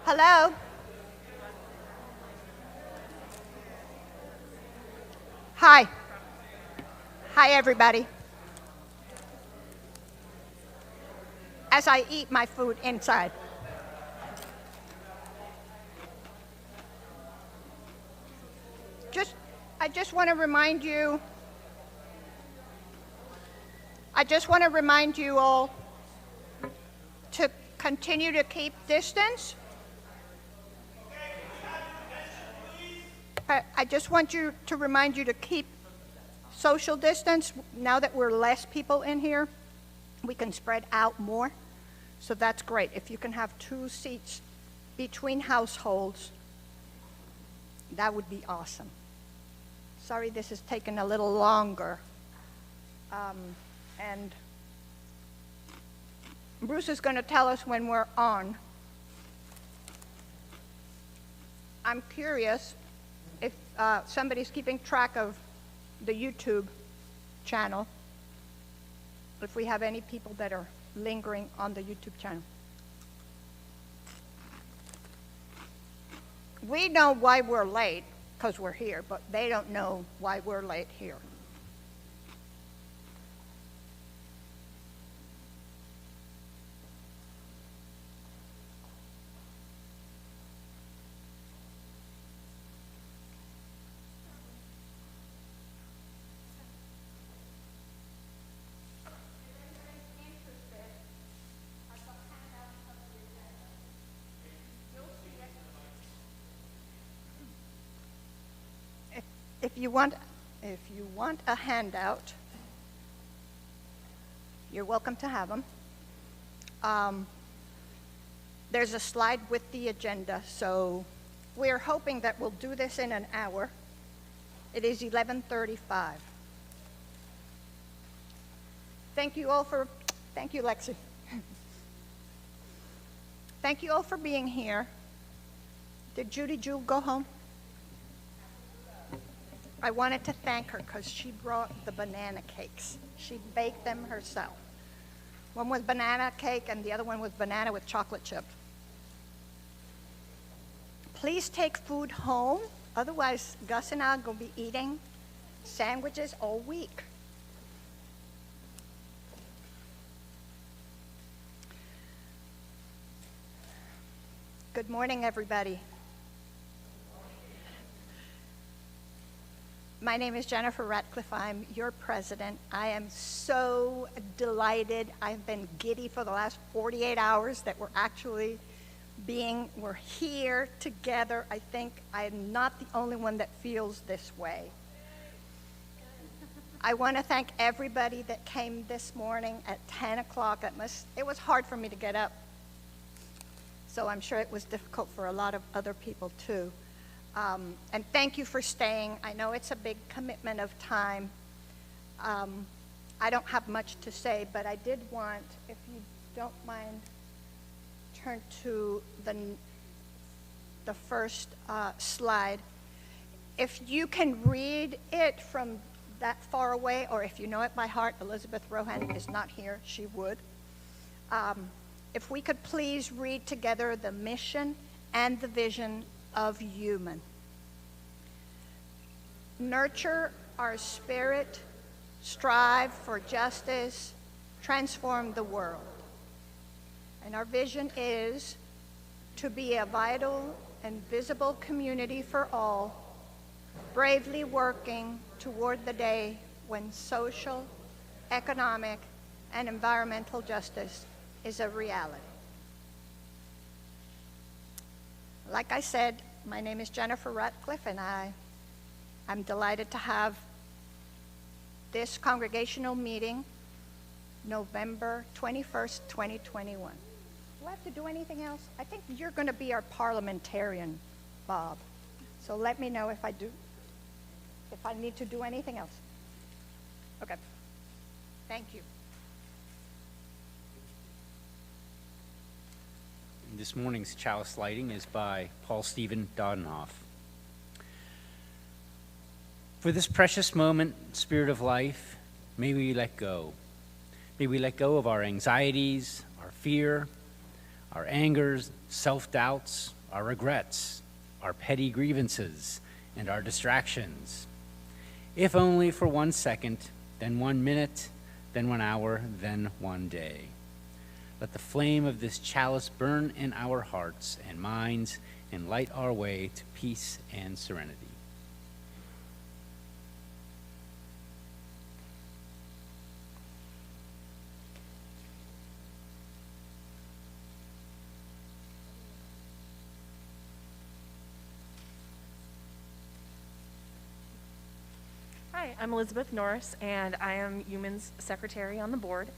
Hello? Hi. Hi, everybody. As I eat my food inside. I just want to remind you all to continue to keep distance. I just want to remind you to keep social distance. Now that we're less people in here, we can spread out more. So that's great. If you can have 2 seats between households, that would be awesome. Sorry this has taken a little longer. And Bruce is going to tell us when we're on. I'm curious if somebody's keeping track of the YouTube channel, if we have any people that are lingering on the YouTube channel. We know why we're late, because we're here, but they don't know why we're late here. If you want a handout, you're welcome to have them. There's a slide with the agenda, so we're hoping that we'll do this in an hour. It is 11:35. Thank you, Lexi. Thank you all for being here. Did Judy Jewel go home? I wanted to thank her because she brought the banana cakes. She baked them herself. One was banana cake and the other one was banana with chocolate chip. Please take food home. Otherwise, Gus and I are going to be eating sandwiches all week. Good morning, everybody. My name is Jennifer Ratcliffe. I'm your president. I am so delighted. I've been giddy for the last 48 hours that we're here together. I think I'm not the only one that feels this way. I want to thank everybody that came this morning at 10 o'clock. It was hard for me to get up, so I'm sure it was difficult for a lot of other people too. And thank you for staying. I know it's a big commitment of time. I don't have much to say, but I did want, if you don't mind, turn to the first slide. If you can read it from that far away, or if you know it by heart, Elizabeth Rohan is not here, she would. If we could please read together the mission and the vision of UUMAN. Nurture our spirit, strive for justice, transform the world. And our vision is to be a vital and visible community for all, bravely working toward the day when social, economic, and environmental justice is a reality. Like I said, my name is Jennifer Ratcliffe, and I'm delighted to have this congregational meeting November 21st, 2021. Do I have to do anything else? I think you're going to be our parliamentarian, Bob. So let me know if I need to do anything else. Okay. Thank you. This morning's chalice lighting is by Paul Stephen Dodenhoff. For this precious moment, Spirit of Life, may we let go. May we let go of our anxieties, our fear, our angers, self-doubts, our regrets, our petty grievances, and our distractions. If only for 1 second, then 1 minute, then 1 hour, then 1 day. Let the flame of this chalice burn in our hearts and minds and light our way to peace and serenity. Hi, I'm Elizabeth Norris, and I am UUMAN's secretary on the board.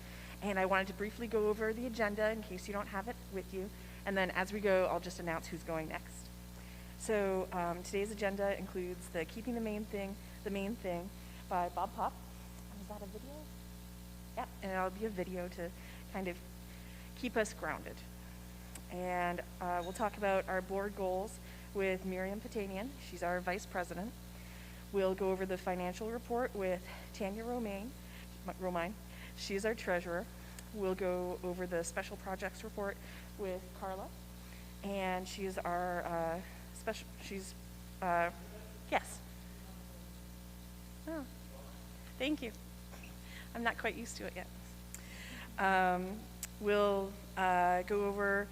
And I wanted to briefly go over the agenda in case you don't have it with you. And then as we go, I'll just announce who's going next. So today's agenda includes the Keeping the Main Thing by Bob Pop. Is that a video? Yep, and it'll be a video to kind of keep us grounded. And we'll talk about our board goals with Miriam Patanian. She's our vice president. We'll go over the financial report with Tanya Romaine. She's our treasurer. We'll go over the special projects report with Carla, and she's our yes. Oh, thank you. I'm not quite used to it yet. We'll go over,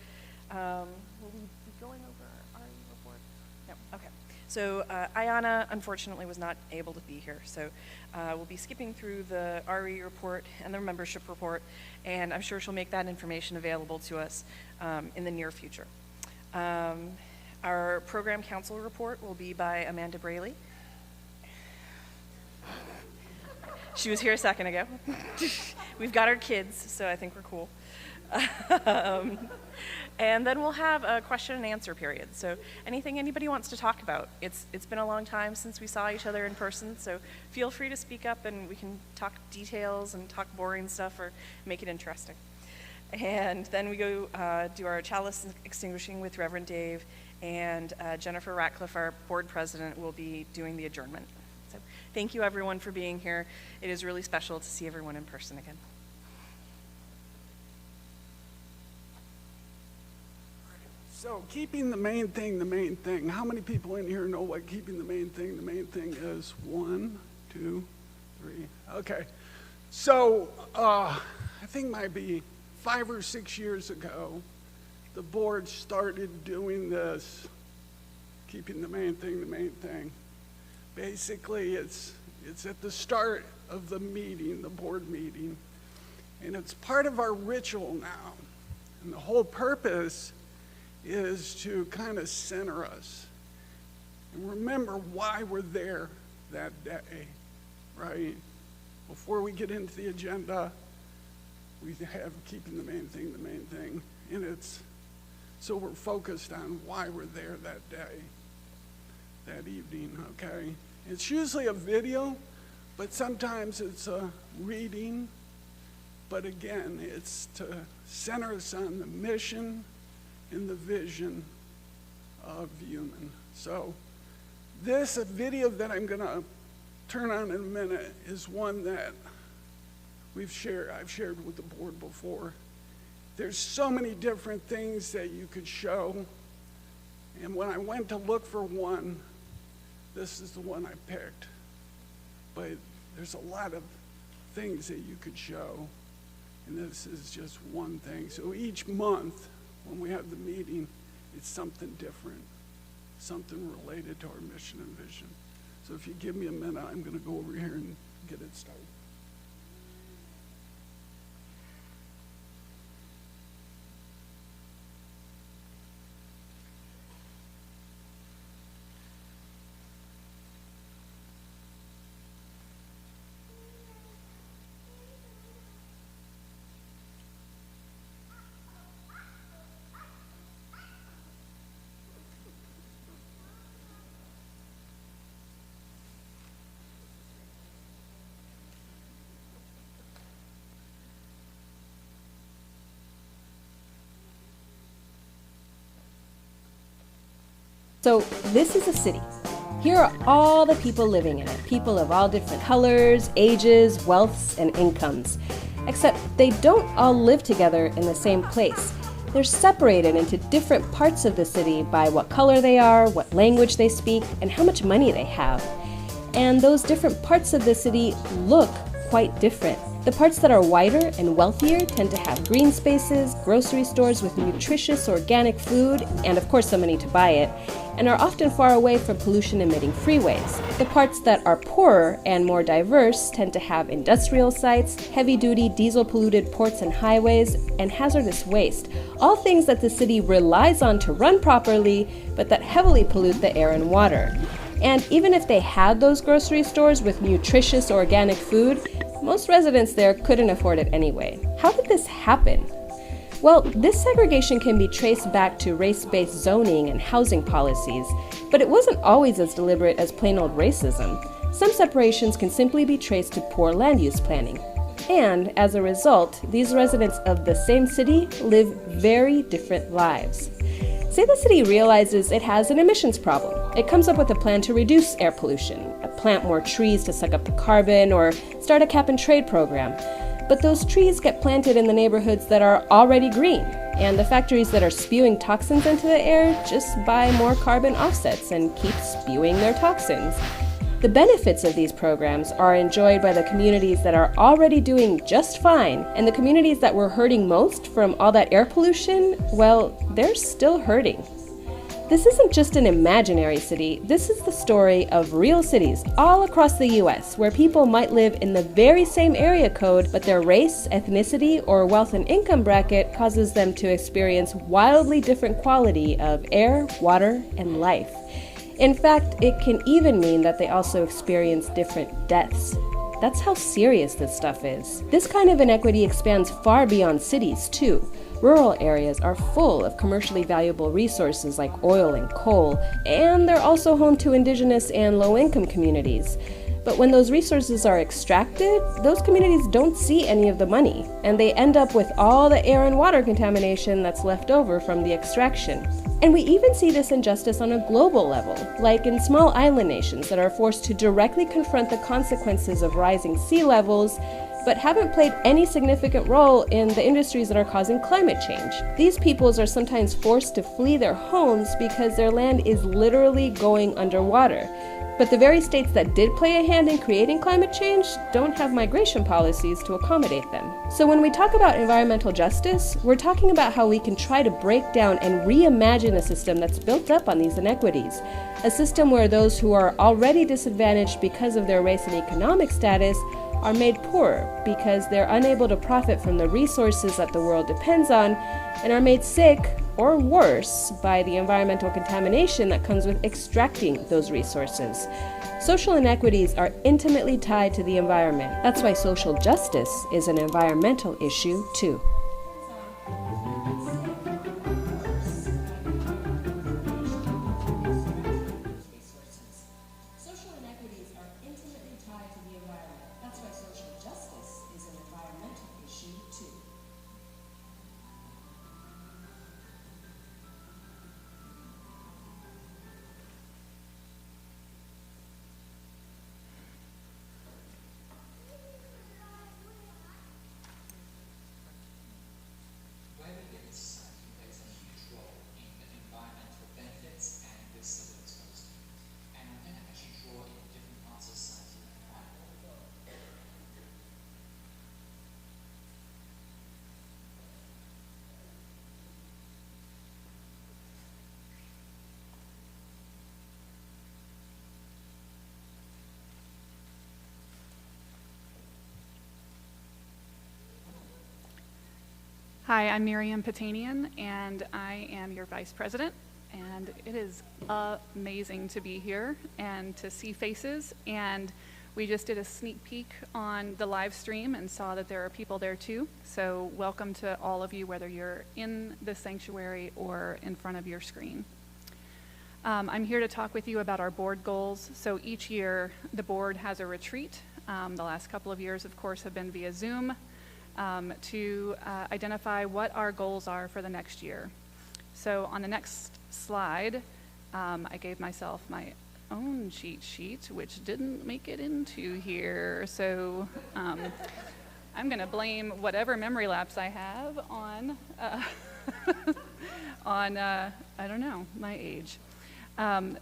will we be going over our report? No, okay. So Ayana, unfortunately, was not able to be here, so we'll be skipping through the RE report and the membership report, and I'm sure she'll make that information available to us in the near future. Our program council report will be by Amanda Braley. She was here a second ago. We've got our kids, so I think we're cool. And then we'll have a question and answer period. So anything anybody wants to talk about. It's been a long time since we saw each other in person, so feel free to speak up and we can talk details and talk boring stuff or make it interesting. And then we go do our chalice extinguishing with Reverend Dave, and Jennifer Ratcliffe, our board president, will be doing the adjournment. So thank you everyone for being here. It is really special to see everyone in person again. So keeping the main thing. How many people in here know what keeping the main thing is? 1, 2, 3. Okay. So I think maybe 5 or 6 years ago, the board started doing this, keeping the main thing. Basically, it's at the start of the meeting, the board meeting, and it's part of our ritual now. And the whole purpose is to kind of center us and remember why we're there that day, right? Before we get into the agenda, we have keeping the main thing, and it's so we're focused on why we're there that day, that evening, okay? It's usually a video, but sometimes it's a reading, but again, it's to center us on the mission in the vision of UUMAN. So this video that I'm gonna turn on in a minute is one that I've shared with the board before. There's so many different things that you could show, and when I went to look for one, this is the one I picked. But there's a lot of things that you could show, and this is just one thing. So each month, when we have the meeting, it's something different, something related to our mission and vision. So if you give me a minute, I'm going to go over here and get it started. So this is a city. Here are all the people living in it, people of all different colors, ages, wealths, and incomes. Except they don't all live together in the same place. They're separated into different parts of the city by what color they are, what language they speak, and how much money they have. And those different parts of the city look quite different. The parts that are whiter and wealthier tend to have green spaces, grocery stores with nutritious organic food, and of course the money to buy it, and are often far away from pollution-emitting freeways. The parts that are poorer and more diverse tend to have industrial sites, heavy-duty diesel-polluted ports and highways, and hazardous waste, all things that the city relies on to run properly, but that heavily pollute the air and water. And even if they had those grocery stores with nutritious organic food, most residents there couldn't afford it anyway. How did this happen? Well, this segregation can be traced back to race-based zoning and housing policies, but it wasn't always as deliberate as plain old racism. Some separations can simply be traced to poor land use planning. And as a result, these residents of the same city live very different lives. Say the city realizes it has an emissions problem. It comes up with a plan to reduce air pollution, plant more trees to suck up the carbon, or start a cap-and-trade program. But those trees get planted in the neighborhoods that are already green, and the factories that are spewing toxins into the air just buy more carbon offsets and keep spewing their toxins. The benefits of these programs are enjoyed by the communities that are already doing just fine, and the communities that were hurting most from all that air pollution, well, they're still hurting. This isn't just an imaginary city, this is the story of real cities all across the US where people might live in the very same area code, but their race, ethnicity, or wealth and income bracket causes them to experience wildly different quality of air, water, and life. In fact, it can even mean that they also experience different deaths. That's how serious this stuff is. This kind of inequity expands far beyond cities, too. Rural areas are full of commercially valuable resources like oil and coal, and they're also home to indigenous and low-income communities. But when those resources are extracted, those communities don't see any of the money, and they end up with all the air and water contamination that's left over from the extraction. And we even see this injustice on a global level, like in small island nations that are forced to directly confront the consequences of rising sea levels, but haven't played any significant role in the industries that are causing climate change. These peoples are sometimes forced to flee their homes because their land is literally going underwater. But the very states that did play a hand in creating climate change don't have migration policies to accommodate them. So when we talk about environmental justice, we're talking about how we can try to break down and reimagine a system that's built up on these inequities. A system where those who are already disadvantaged because of their race and economic status are made poorer because they're unable to profit from the resources that the world depends on, and are made sick or worse by the environmental contamination that comes with extracting those resources. Social inequities are intimately tied to the environment. That's why social justice is an environmental issue too. Hi, I'm Miriam Patanian, and I am your Vice President, and it is amazing to be here and to see faces, and we just did a sneak peek on the live stream and saw that there are people there too, so welcome to all of you, whether you're in the sanctuary or in front of your screen. I'm here to talk with you about our board goals. So each year, the board has a retreat. The last couple of years, of course, have been via Zoom. To identify what our goals are for the next year. So on the next slide, I gave myself my own cheat sheet, which didn't make it into here. So I'm going to blame whatever memory lapse I have on on, I don't know, my age.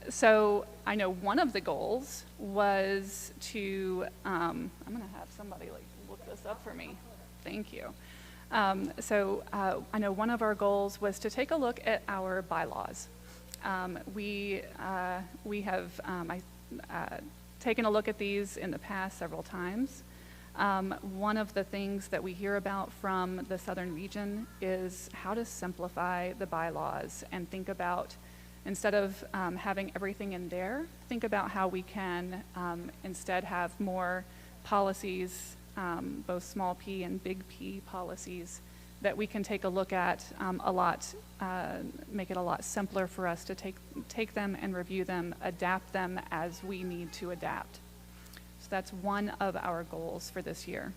So I know one of the goals was to, I'm going to have somebody like look this up for me. Thank you. I know one of our goals was to take a look at our bylaws. We have taken a look at these in the past several times. One of the things that we hear about from the Southern region is how to simplify the bylaws and think about, instead of having everything in there, think about how we can instead have more policies, both small p and big P policies, that we can take a look at make it a lot simpler for us to take them and review them, adapt them as we need to adapt. So that's one of our goals for this year.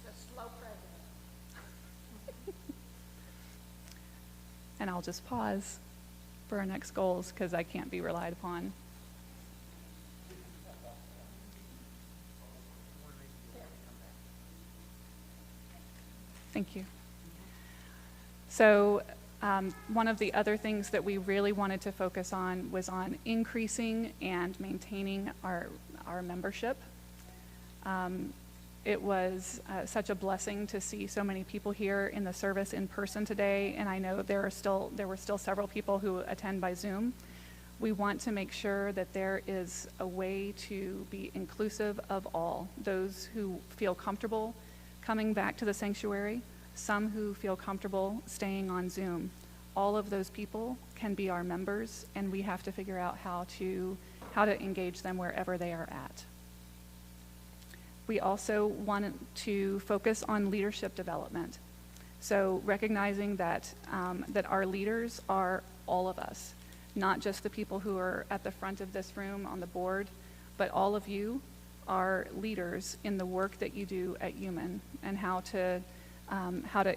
She's a slow president. And I'll just pause for our next goals because I can't be relied upon. Thank you. So one of the other things that we really wanted to focus on was on increasing and maintaining our membership. It was such a blessing to see so many people here in the service in person today, and I know there were still several people who attend by Zoom. We want to make sure that there is a way to be inclusive of all, those who feel comfortable coming back to the sanctuary, some who feel comfortable staying on Zoom. All of those people can be our members, and we have to figure out how to engage them wherever they are at. We also want to focus on leadership development. So recognizing that our leaders are all of us, not just the people who are at the front of this room on the board, but all of you are leaders in the work that you do at UUMAN, and how to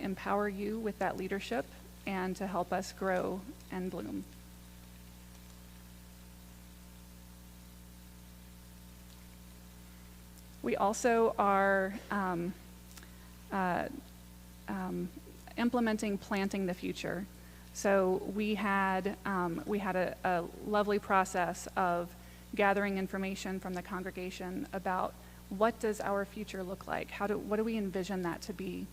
empower you with that leadership and to help us grow and bloom. We also are implementing Planting the Future. So we had a lovely process of gathering information from the congregation about what does our future look like? What do we envision that to be?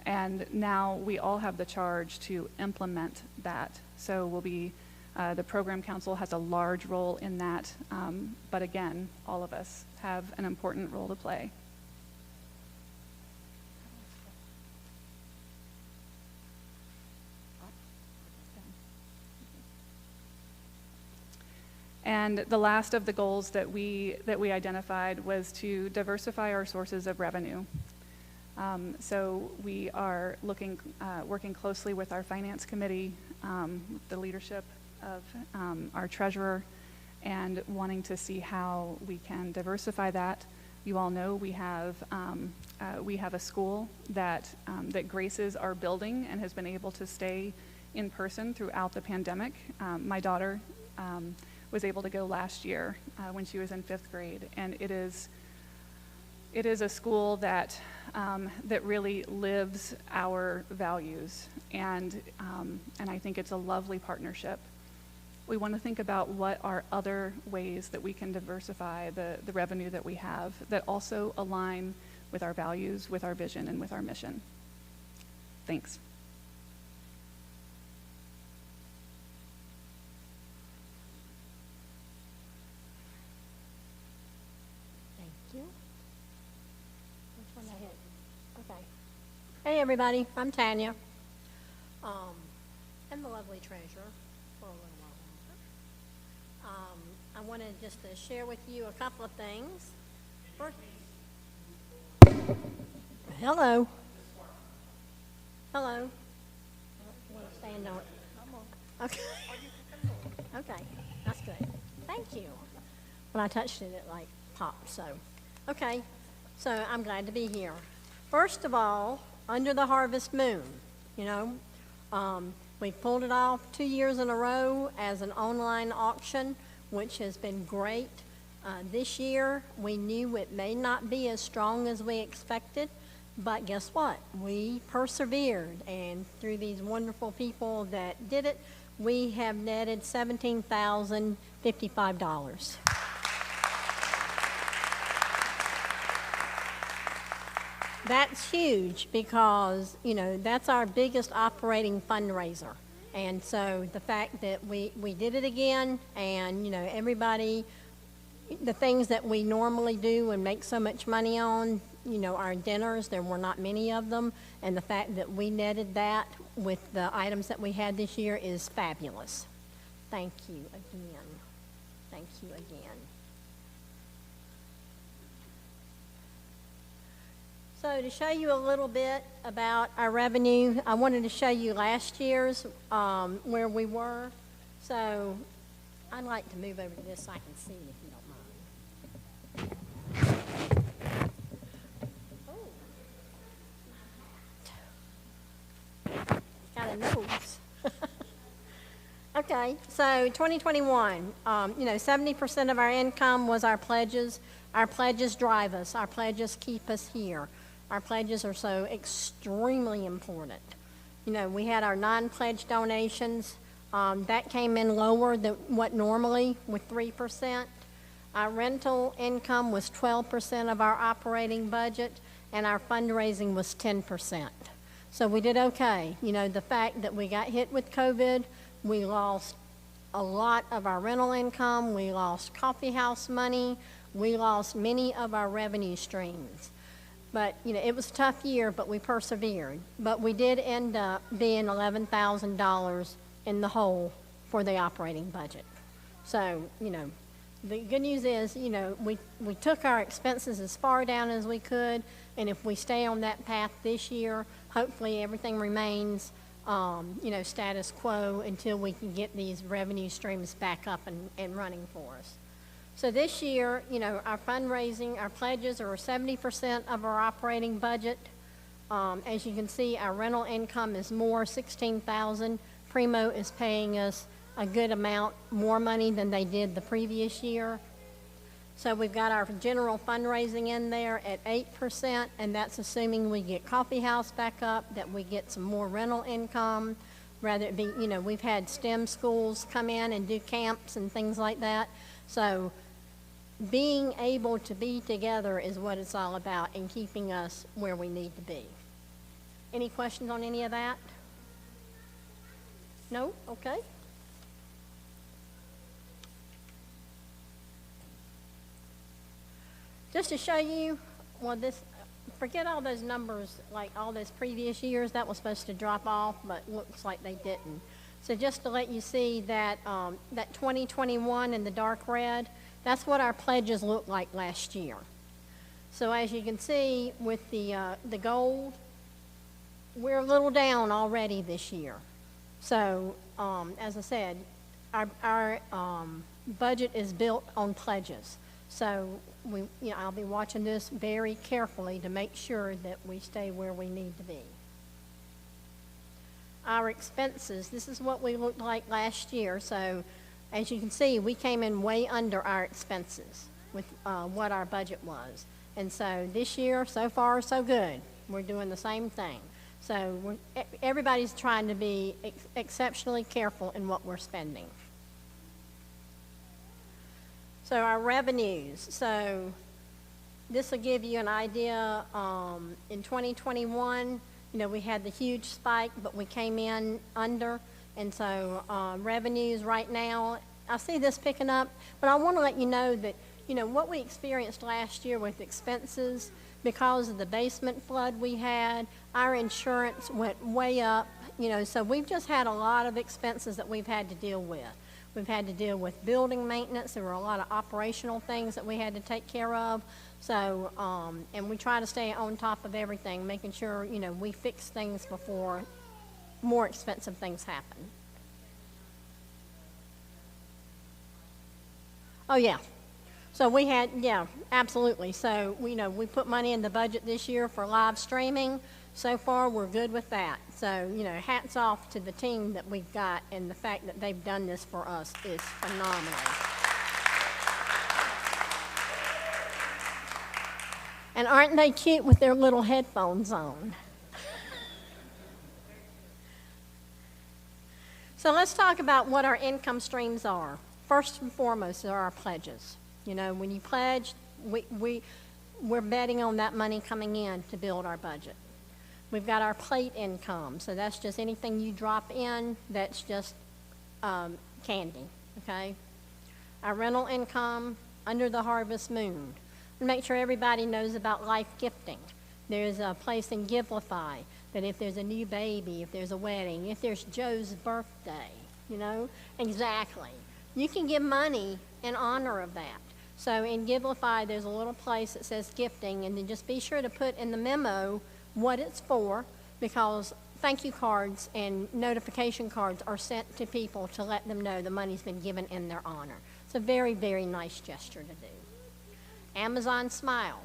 And now we all have the charge to implement that. So we'll be, the program council has a large role in that, but again, all of us have an important role to play. And the last of the goals that we identified was to diversify our sources of revenue. So we are working closely with our finance committee, the leadership of our treasurer, and wanting to see how we can diversify that. You all know we have a school that graces our building and has been able to stay in person throughout the pandemic. My daughter was able to go last year when she was in 5th grade, and it is a school that really lives our values, and I think it's a lovely partnership. We want to think about what are other ways that we can diversify the revenue that we have that also align with our values, with our vision, and with our mission. Thanks. Thank you. Which one I hit? Okay. Hey everybody, I'm Tanya. I'm the lovely treasurer for a little while longer. I wanted just to share with you a couple of things. First, hello. Hello. I want to stand on it. Okay. Okay, that's good. Thank you. When I touched it, it like popped, so. Okay, so I'm glad to be here. First of all, Under the Harvest Moon, you know, we pulled it off 2 years in a row as an online auction, which has been great. This year, we knew it may not be as strong as we expected, But guess what? We persevered, and through these wonderful people that did it, we have netted $17,055. That's huge because, you know, that's our biggest operating fundraiser. And so the fact that we did it again, and, you know, everybody, the things that we normally do and make so much money on, you know, our dinners, there were not many of them, and the fact that we netted that with the items that we had this year is fabulous. Thank you again. Thank you again. So to show you a little bit about our revenue, I wanted to show you last year's where we were. So I'd like to move over to this so I can see if you don't mind. Got a nose. Okay, so 2021, you know, 70% of our income was our pledges. Our pledges drive us. Our pledges keep us here. Our pledges are so extremely important. You know, we had our non-pledge donations. That came in lower than what normally, with 3%. Our rental income was 12% of our operating budget, and our fundraising was 10%. So we did okay. You know, the fact that we got hit with COVID, we lost a lot of our rental income, we lost coffee house money, we lost many of our revenue streams. But, you know, it was a tough year, but we persevered. But we did end up being $11,000 in the hole for the operating budget. So, you know, the good news is, you know, we took our expenses as far down as we could, and if we stay on that path this year, hopefully everything remains, you know, status quo until we can get these revenue streams back up and running for us. So this year, you know, our fundraising, our pledges are 70% of our operating budget. As you can see, our rental income is more, $16,000. Primo is paying us a good amount more money than they did the previous year. So we've got our general fundraising in there at 8%, and that's assuming we get coffee house back up, that we get some more rental income, rather it be, you know, we've had STEM schools come in and do camps and things like that. So being able to be together is what it's all about, and keeping us where we need to be. Any questions on any of that? No? Okay. Just to show you, well, this, forget all those numbers, like all those previous years, that was supposed to drop off, but looks like they didn't. So just to let you see that, that 2021 in the dark red, that's what our pledges looked like last year. So as you can see with the gold, we're a little down already this year. So as I said, our budget is built on pledges. So we, you know, I'll be watching this very carefully to make sure that we stay where we need to be. Our expenses, this is what we looked like last year. So as you can see, we came in way under our expenses with what our budget was. And so this year, so far, so good. We're doing the same thing. So everybody's trying to be exceptionally careful in what we're spending. So our revenues, so this will give you an idea. In 2021, you know, we had the huge spike, but we came in under. And so revenues right now, I see this picking up, but I want to let you know that, you know, what we experienced last year with expenses, because of the basement flood we had, our insurance went way up, you know, so we've just had a lot of expenses that we've had to deal with. We've had to deal with building maintenance. There were a lot of operational things that we had to take care of. So, and we try to stay on top of everything, making sure, you know, we fix things before more expensive things happen. Oh, yeah. So we had, yeah, absolutely. So, you know, we put money in the budget this year for live streaming. So far, we're good with that. So, you know, hats off to the team that we've got, and the fact that they've done this for us is phenomenal. And aren't they cute with their little headphones on? So let's talk about what our income streams are. First and foremost are our pledges. You know, when you pledge, we're betting on that money coming in to build our budget. We've got our plate income, so that's just anything you drop in that's just candy, okay? Our rental income, Under the Harvest Moon. Make sure everybody knows about life gifting. There's a place in Givelify that if there's a new baby, if there's a wedding, if there's Joe's birthday, you know, exactly. You can give money in honor of that. So in Givelify, there's a little place that says gifting, and then just be sure to put in the memo what it's for, because thank you cards and notification cards are sent to people to let them know the money's been given in their honor. It's a very, very nice gesture to do. Amazon Smile.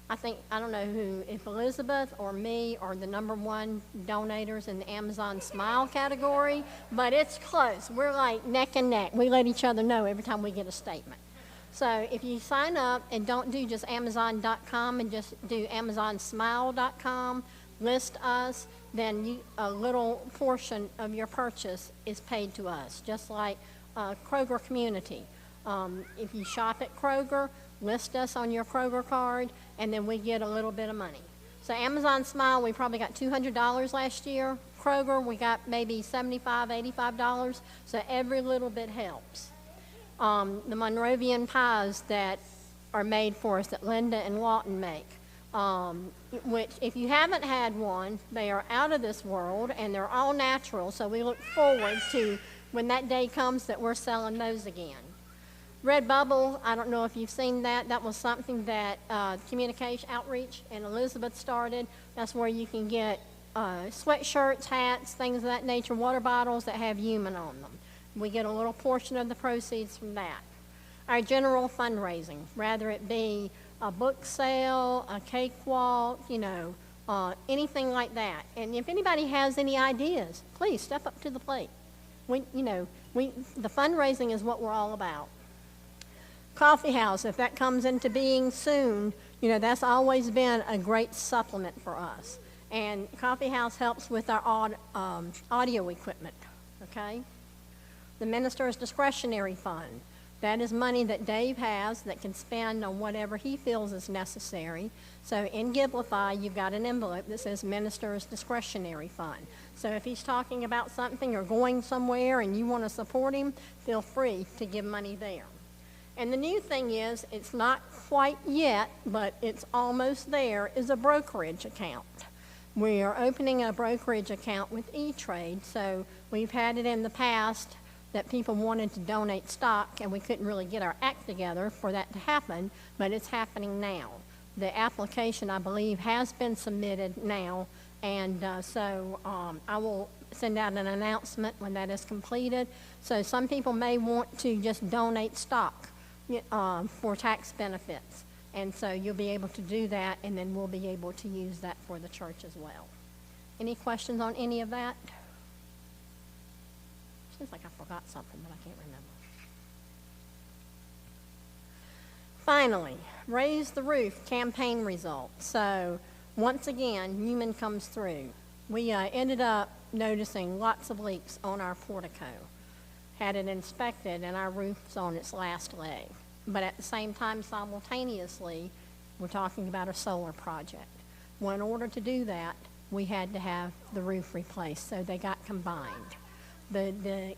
I don't know who, if Elizabeth or me are the #1 donators in the Amazon Smile category, but it's close. We're like neck and neck. We let each other know every time we get a statement. So if you sign up and don't do just Amazon.com and just do AmazonSmile.com, list us, then a little portion of your purchase is paid to us, just like Kroger Community. If you shop at Kroger, list us on your Kroger card, and then we get a little bit of money. So Amazon Smile, we probably got $200 last year. Kroger, we got maybe $75, $85. So every little bit helps. The Monrovian pies that are made for us that Linda and Walton make, which if you haven't had one, they are out of this world and they're all natural. So we look forward to when that day comes that we're selling those again. Redbubble, I don't know if you've seen that. That was something that Communication Outreach and Elizabeth started. That's where you can get sweatshirts, hats, things of that nature, water bottles that have UUMAN on them. We get a little portion of the proceeds from that. Our general fundraising, whether it be a book sale, a cakewalk, you know, anything like that. And if anybody has any ideas, please step up to the plate. The fundraising is what we're all about. Coffee House, if that comes into being soon, you know, that's always been a great supplement for us. And Coffee House helps with our audio equipment, okay? The Minister's Discretionary Fund. That is money that Dave has that can spend on whatever he feels is necessary. So in Givelify, you've got an envelope that says Minister's Discretionary Fund. So if he's talking about something or going somewhere and you want to support him, feel free to give money there. And the new thing is, it's not quite yet, but it's almost there, is a brokerage account. We are opening a brokerage account with E-Trade. So we've had it in the past that people wanted to donate stock, and we couldn't really get our act together for that to happen, but it's happening now. The application, I believe, has been submitted now, and I will send out an announcement when that is completed. So some people may want to just donate stock for tax benefits, and so you'll be able to do that, and then we'll be able to use that for the church as well. Any questions on any of that? Seems like I forgot something, but I can't remember. Finally, Raise the Roof campaign results. So once again, UUMAN comes through. We ended up noticing lots of leaks on our portico. Had it inspected, and our roof's on its last leg. But at the same time, simultaneously, we're talking about a solar project. Well, in order to do that, we had to have the roof replaced, so they got combined. The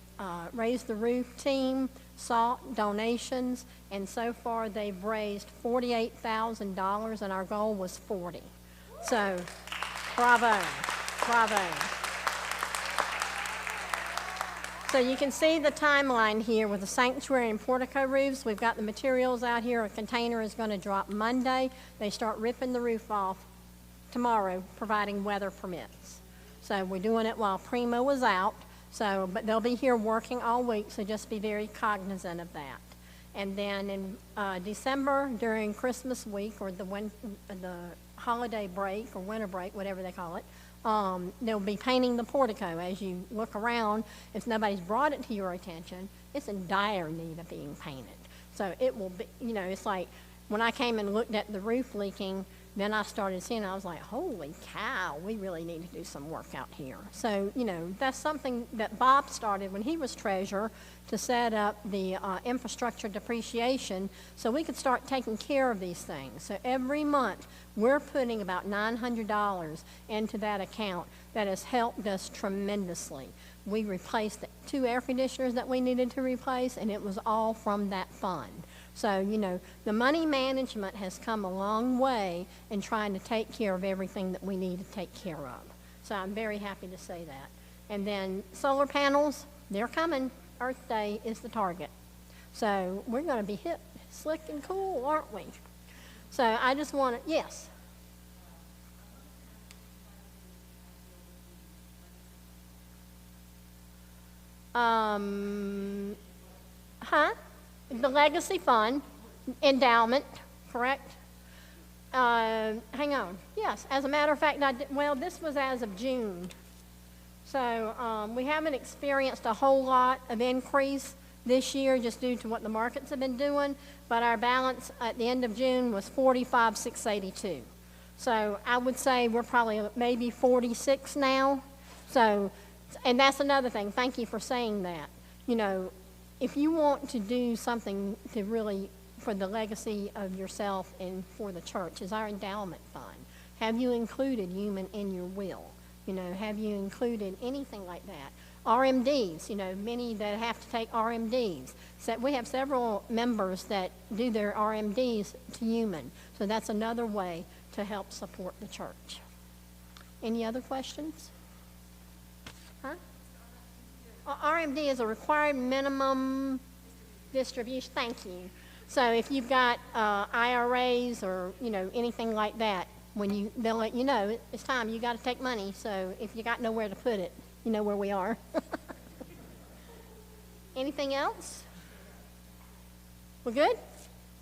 Raise the Roof team sought donations, and so far they've raised $48,000, and our goal was $40,000. So, bravo, bravo. So you can see the timeline here with the sanctuary and portico roofs. We've got the materials out here. A container is going to drop Monday. They start ripping the roof off tomorrow, providing weather permits. So we're doing it while Primo is out. So, but they'll be here working all week, so just be very cognizant of that. And then in December, during Christmas week or the holiday break or winter break, whatever they call it, they'll be painting the portico. As you look around, if nobody's brought it to your attention, it's in dire need of being painted. So it will be, you know, it's like when I came and looked at the roof leaking then I started seeing, I was like, holy cow, we really need to do some work out here. So, you know, that's something that Bob started when he was treasurer, to set up the infrastructure depreciation so we could start taking care of these things. So every month, we're putting about $900 into that account that has helped us tremendously. We replaced 2 air conditioners that we needed to replace, and it was all from that fund. So, you know, the money management has come a long way in trying to take care of everything that we need to take care of. So I'm very happy to say that. And then solar panels, they're coming. Earth Day is the target. So we're going to be hip, slick, and cool, aren't we? So I just want to, yes. The Legacy Fund, endowment, correct? Hang on. Yes, as a matter of fact, well, this was as of June. So we haven't experienced a whole lot of increase this year just due to what the markets have been doing, but our balance at the end of June was 45,682. So I would say we're probably maybe 46 now. So, and that's another thing. Thank you for saying that. You know, if you want to do something to really, for the legacy of yourself and for the church, is our endowment fund. Have you included UUMAN in your will? You know, have you included anything like that? RMDs, you know, many that have to take RMDs. So we have several members that do their RMDs to UUMAN. So that's another way to help support the church. Any other questions? Huh? RMD is a required minimum distribution. Thank you. So if you've got IRAs or, you know, anything like that, they'll let you know it's time, you got to take money. So if you got nowhere to put it, you know where we are. Anything else? We're good?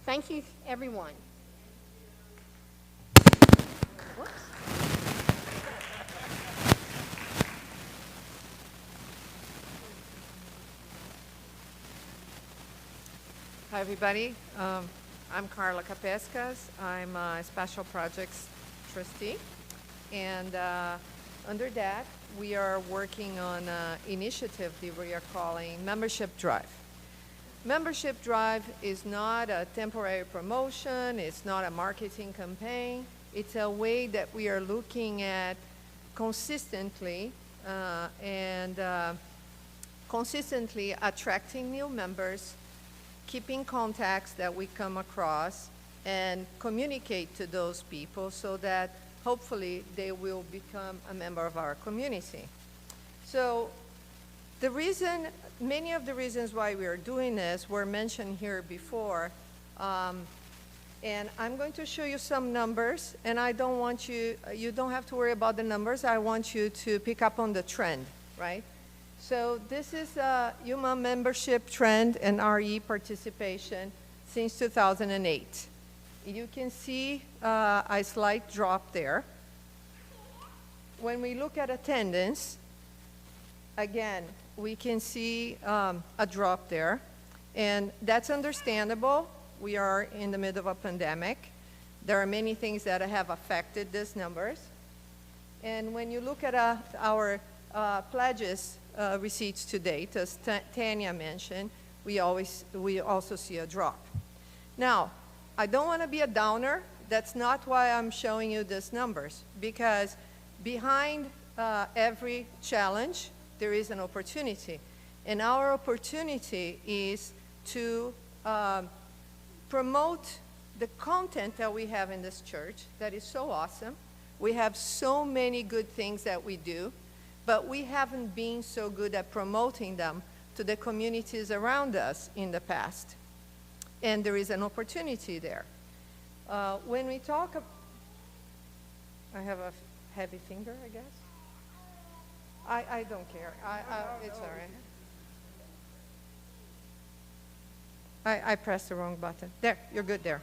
Thank you, everyone. Whoops. Hi, everybody. I'm Carla Capescas. I'm a Special Projects Trustee. And under that, we are working on an initiative that we are calling Membership Drive. Membership Drive is not a temporary promotion. It's not a marketing campaign. It's a way that we are looking at consistently consistently attracting new members, keeping contacts that we come across, and communicate to those people so that hopefully they will become a member of our community. So many of the reasons why we are doing this were mentioned here before. And I'm going to show you some numbers, and I don't want you don't have to worry about the numbers. I want you to pick up on the trend, right? So this is Yuma membership trend and RE participation since 2008. You can see a slight drop there. When we look at attendance, again, we can see a drop there, and that's understandable. We are in the middle of a pandemic. There are many things that have affected these numbers. And when you look at our pledges receipts to date, as Tanya mentioned, we also see a drop. Now, I don't want to be a downer. That's not why I'm showing you these numbers, because behind every challenge, there is an opportunity. And our opportunity is to promote the content that we have in this church that is so awesome. We have so many good things that we do, but we haven't been so good at promoting them to the communities around us in the past. And there is an opportunity there. When we talk, I have a heavy finger, I guess. I don't care. It's all right. I pressed the wrong button. There, you're good there.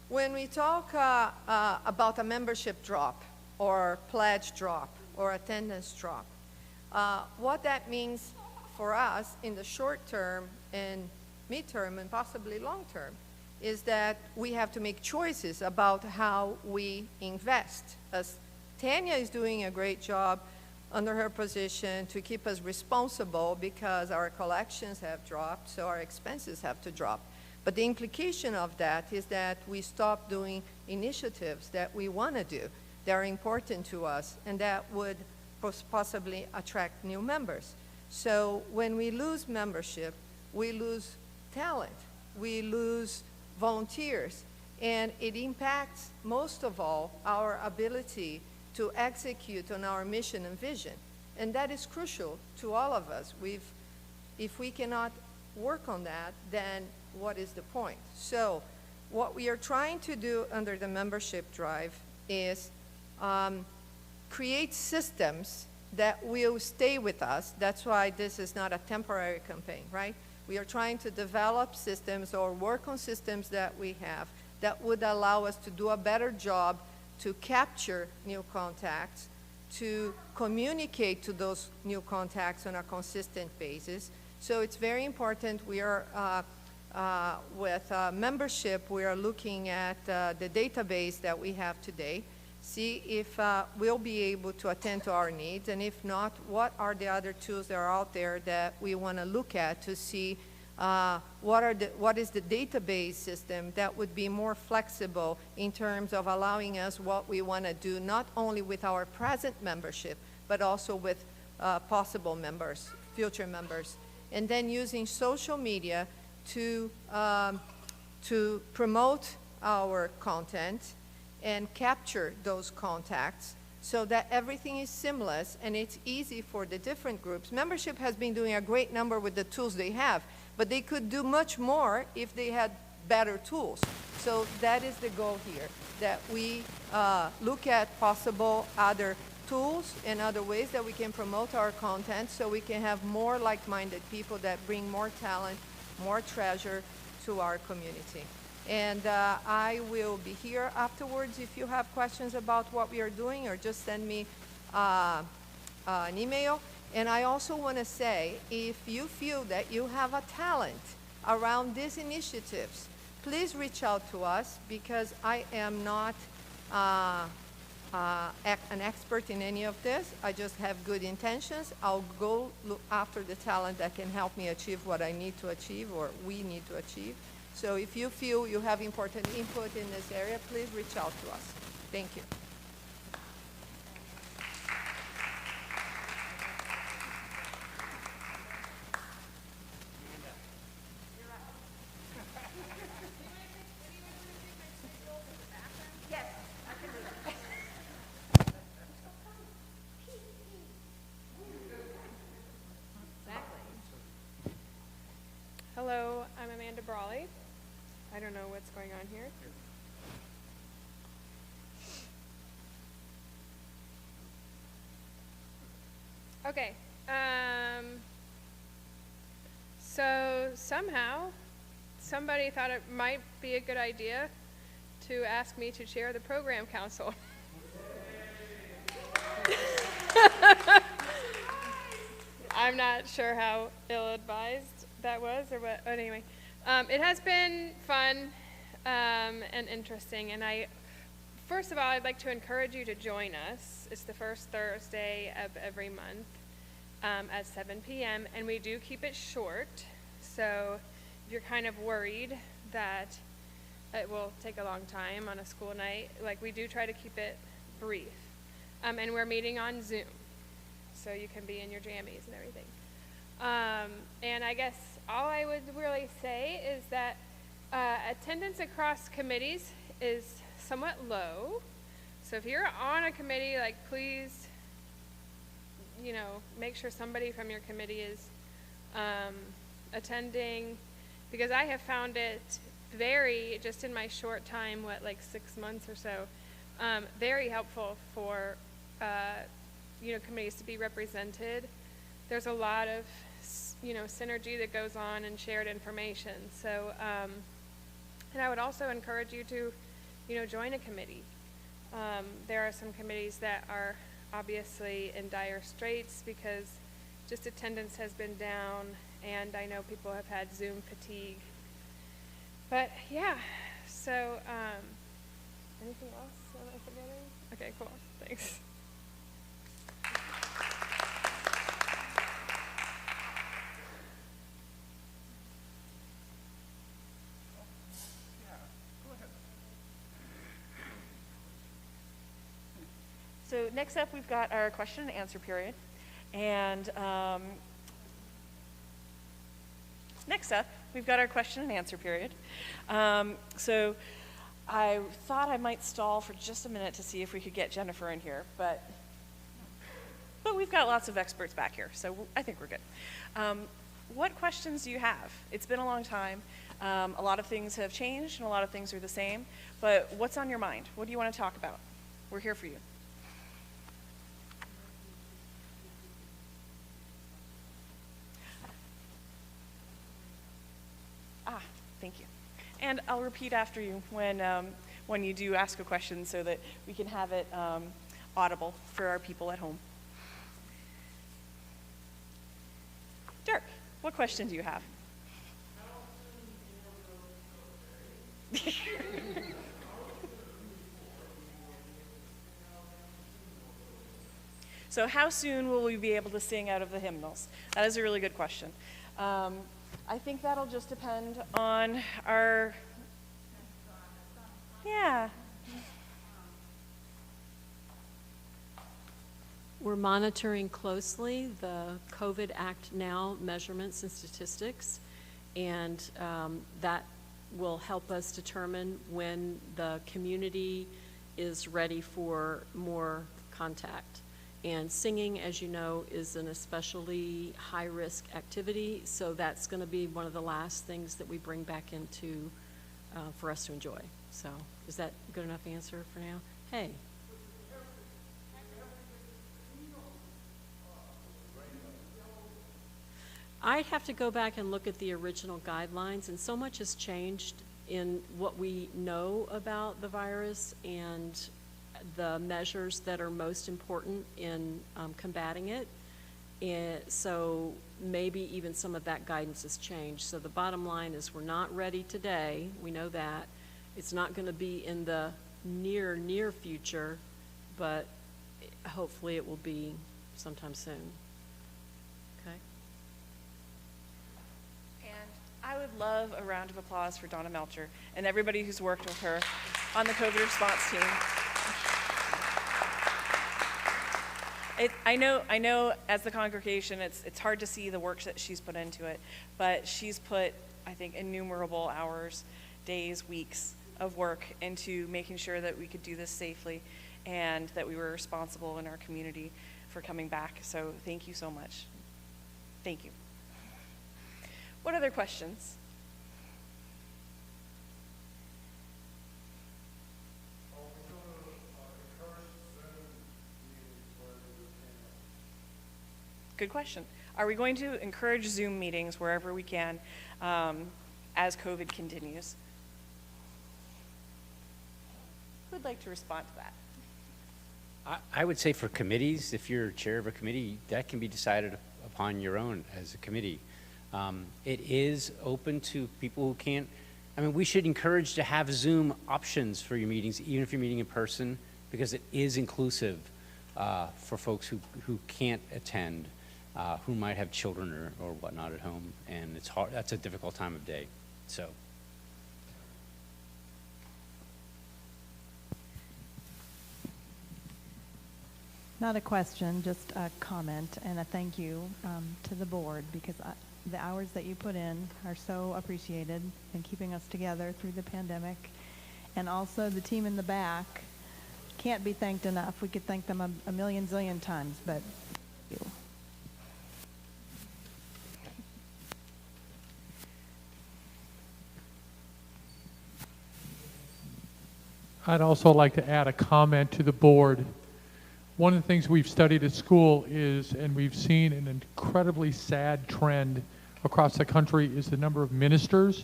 When we talk about a membership drop or pledge drop or attendance drop, what that means for us in the short term and midterm and possibly long term is that we have to make choices about how we invest. As Tanya is doing a great job under her position to keep us responsible because our collections have dropped, so our expenses have to drop. But the implication of that is that we stop doing initiatives that we want to do, that are important to us, and that would possibly attract new members. So when we lose membership, we lose talent, we lose volunteers, and it impacts, most of all, our ability to execute on our mission and vision. And that is crucial to all of us. If we cannot work on that, then what is the point? So what we are trying to do under the membership drive is create systems that will stay with us. That's why this is not a temporary campaign, right? We are trying to develop systems or work on systems that we have that would allow us to do a better job to capture new contacts, to communicate to those new contacts on a consistent basis. So it's very important. We are, with membership, we are looking at the database that we have today, see if we'll be able to attend to our needs, and if not, what are the other tools that are out there that we want to look at to see what is the database system that would be more flexible in terms of allowing us what we want to do, not only with our present membership, but also with possible members, future members. And then using social media to promote our content and capture those contacts so that everything is seamless and it's easy for the different groups. Membership has been doing a great number with the tools they have, but they could do much more if they had better tools. So that is the goal here, that we look at possible other tools and other ways that we can promote our content so we can have more like-minded people that bring more talent, more treasure to our community. And I will be here afterwards if you have questions about what we are doing, or just send me an email. And I also want to say, if you feel that you have a talent around these initiatives, please reach out to us, because I am not an expert in any of this. I just have good intentions. I'll go look after the talent that can help me achieve what I need to achieve, or we need to achieve. So if you feel you have important input in this area, please reach out to us. Thank you. Hello, I'm Amanda Brawley. I don't know what's going on here. Okay. So somehow, somebody thought it might be a good idea to ask me to chair the program council. I'm not sure how ill-advised that was, or what. But anyway, it has been fun and interesting. And first of all, I'd like to encourage you to join us. It's the first Thursday of every month at 7 p.m. And we do keep it short. So if you're kind of worried that it will take a long time on a school night, like, we do try to keep it brief. And we're meeting on Zoom, so you can be in your jammies and everything. And I guess all I would really say is that attendance across committees is somewhat low. So if you're on a committee, like, please, make sure somebody from your committee is attending, because I have found it very, just in my short time, 6 months or so, very helpful for committees to be represented. There's a lot of synergy that goes on and shared information. So, and I would also encourage you to, join a committee. There are some committees that are obviously in dire straits because just attendance has been down, and I know people have had Zoom fatigue. But yeah, so anything else am I forgetting? Okay, cool. Thanks. So next up, we've got our question and answer period. And next up, we've got our question and answer period. So I thought I might stall for just a minute to see if we could get Jennifer in here, but we've got lots of experts back here, so I think we're good. What questions do you have? It's been a long time. A lot of things have changed and a lot of things are the same, but what's on your mind? What do you want to talk about? We're here for you. Thank you. And I'll repeat after you when you do ask a question so that we can have it audible for our people at home. Dirk, what question do you have? So how soon will we be able to sing out of the hymnals? That is a really good question. I think that'll just depend on our, yeah. We're monitoring closely the COVID Act Now measurements and statistics, and that will help us determine when the community is ready for more contact. And singing, as you know, is an especially high-risk activity, so that's going to be one of the last things that we bring back into for us to enjoy. So is that a good enough answer for now? Hey. I'd have to go back and look at the original guidelines, and so much has changed in what we know about the virus and the measures that are most important in combating it. So maybe even some of that guidance has changed. So the bottom line is we're not ready today. We know that. It's not going to be in the near future, but hopefully it will be sometime soon. Okay. And I would love a round of applause for Donna Melcher and everybody who's worked with her on the COVID response team. I know as the congregation, it's hard to see the work that she's put into it, but she's put, I think, innumerable hours, days, weeks of work into making sure that we could do this safely and that we were responsible in our community for coming back. So thank you so much. Thank you. What other questions? Good question. Are we going to encourage Zoom meetings wherever we can as COVID continues? Who'd like to respond to that? I would say for committees, if you're chair of a committee, that can be decided upon your own as a committee. It is open to people who can't. I mean, we should encourage to have Zoom options for your meetings, even if you're meeting in person, because it is inclusive for folks who can't attend. Who might have children or whatnot at home, and it's hard. That's a difficult time of day. So, not a question, just a comment and a thank you to the board, because the hours that you put in are so appreciated in keeping us together through the pandemic, and also the team in the back can't be thanked enough. We could thank them a million zillion times, but thank you. I'd also like to add a comment to the board. One of the things we've studied at school is, and we've seen an incredibly sad trend across the country, is the number of ministers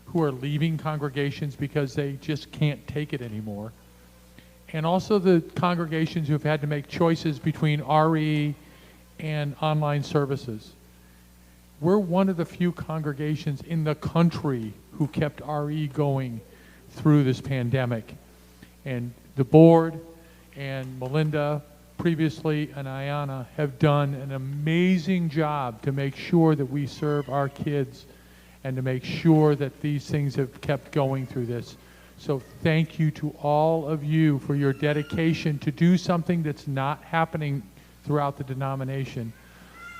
who are leaving congregations because they just can't take it anymore. And also the congregations who have had to make choices between RE and online services. we're one of the few congregations in the country who kept RE going through this pandemic. And the board and Melinda previously and Ayana have done an amazing job to make sure that we serve our kids and to make sure that these things have kept going through this. So thank you to all of you for your dedication to do something that's not happening throughout the denomination.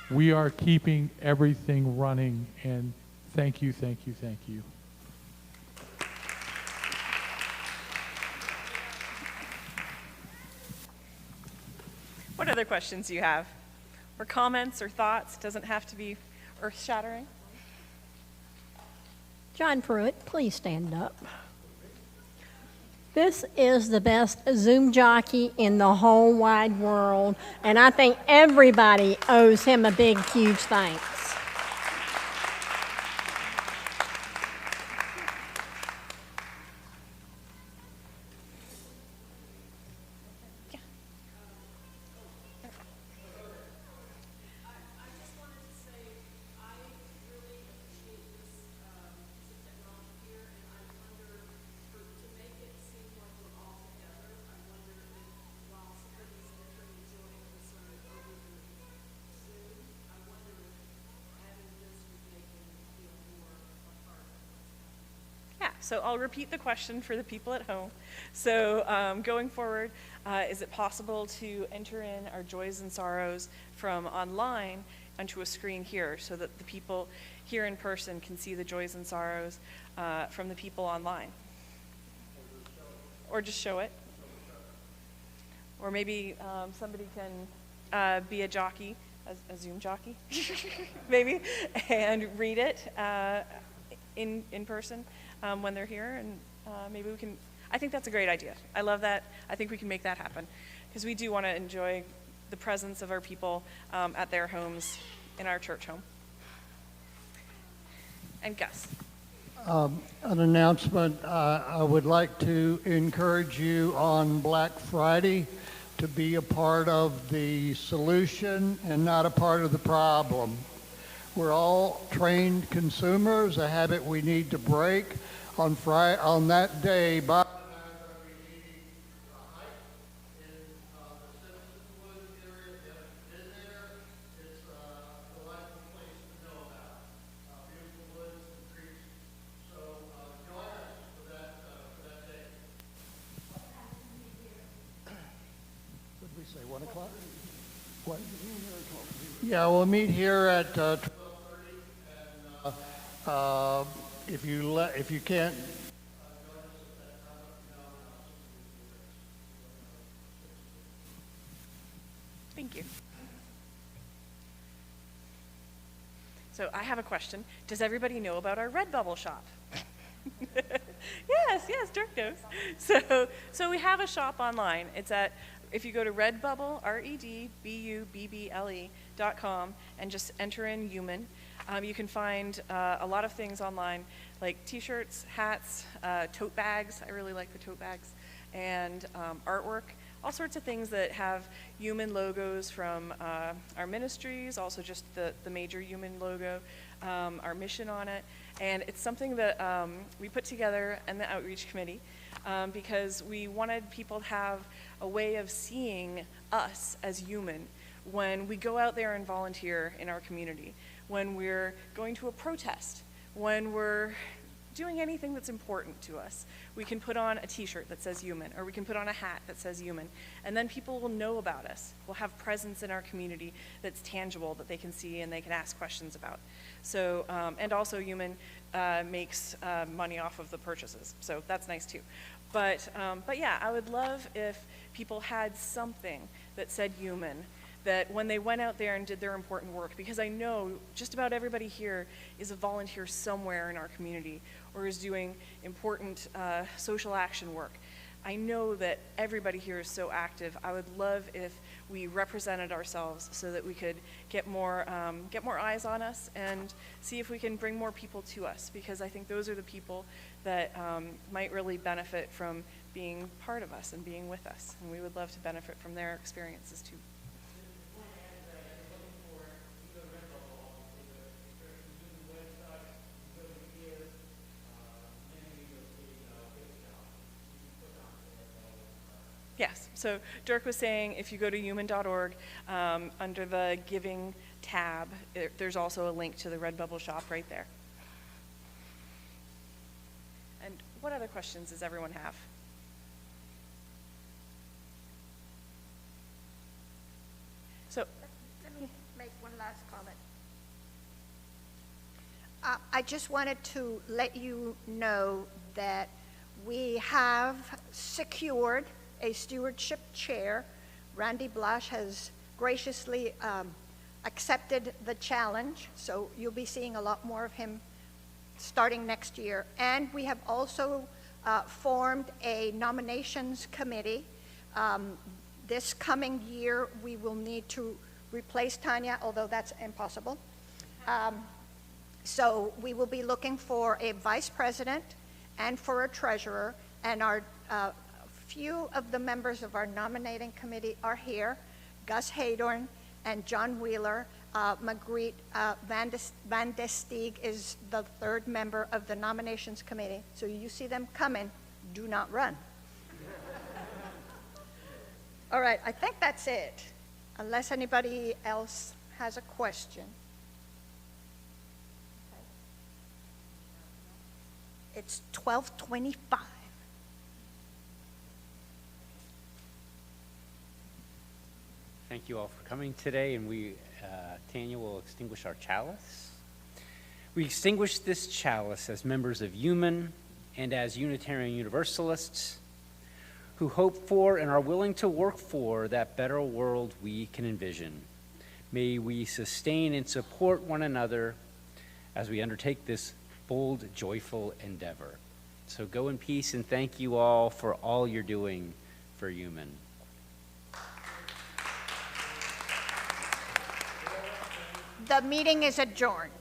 We are keeping everything running, and thank you, thank you, thank you. What other questions do you have? Or comments or thoughts? Doesn't have to be earth-shattering. John Pruitt, please stand up. This is the best Zoom jockey in the whole wide world, and I think everybody owes him a big, huge thanks. So I'll repeat the question for the people at home. So going forward, is it possible to enter in our joys and sorrows from online onto a screen here so that the people here in person can see the joys and sorrows from the people online? Or just show it? Or maybe somebody can be a jockey, a Zoom jockey, maybe, and read it in person. When they're here, and maybe we can, I think that's a great idea. I love that. I think we can make that happen, because we do want to enjoy the presence of our people at their homes, in our church home. And Gus. An announcement. I would like to encourage you on Black Friday to be a part of the solution and not a part of the problem. We're all trained consumers, a habit we need to break. On that day, Bob and I are going to be meeting a hike in the Simpsonwood area. If you haven't been there, it's a delightful place to know about. Beautiful woods and creeks. So join us for that day. What did we say, 1 o'clock? What? Yeah, we'll meet here at 12:30, and if you can't. Thank you. So I have a question. Does everybody know about our Redbubble shop? Yes, Dirk knows. So we have a shop online. It's at, if you go to Redbubble, redbubble.com, and just enter in UUMAN, you can find a lot of things online, like t-shirts, hats, tote bags. I really like the tote bags, and artwork, all sorts of things that have UUMAN logos from our ministries, also just the major UUMAN logo, our mission on it. And it's something that we put together in the outreach committee because we wanted people to have a way of seeing us as UUMAN when we go out there and volunteer in our community, when we're going to a protest, when we're doing anything that's important to us. We can put on a t-shirt that says UUMAN, or we can put on a hat that says UUMAN, and then people will know about us. We'll have presence in our community that's tangible, that they can see and they can ask questions about. So, and also UUMAN makes money off of the purchases, so that's nice too. But yeah, I would love if people had something that said UUMAN, that when they went out there and did their important work, because I know just about everybody here is a volunteer somewhere in our community or is doing important social action work. I know that everybody here is so active. I would love if we represented ourselves so that we could get more eyes on us and see if we can bring more people to us, because I think those are the people that might really benefit from being part of us and being with us, and we would love to benefit from their experiences too. So Dirk was saying if you go to UUMAN.org, under the Giving tab, there's also a link to the Redbubble shop right there. And what other questions does everyone have? So let me make one last comment. I just wanted to let you know that we have secured a stewardship chair. Randy Blash has graciously accepted the challenge, so you'll be seeing a lot more of him starting next year. And we have also formed a nominations committee. This coming year, we will need to replace Tanya, although that's impossible. So we will be looking for a vice president and for a treasurer, and our few of the members of our nominating committee are here. Gus Haydorn and John Wheeler. Margriet Van de Steeg is the third member of the nominations committee. So you see them coming, do not run. All right, I think that's it, unless anybody else has a question. It's 12:25. Thank you all for coming today, and Tanya will extinguish our chalice. We extinguish this chalice as members of UUMAN and as Unitarian Universalists who hope for and are willing to work for that better world we can envision. May we sustain and support one another as we undertake this bold, joyful endeavor. So go in peace, and thank you all for all you're doing for UUMAN. The meeting is adjourned.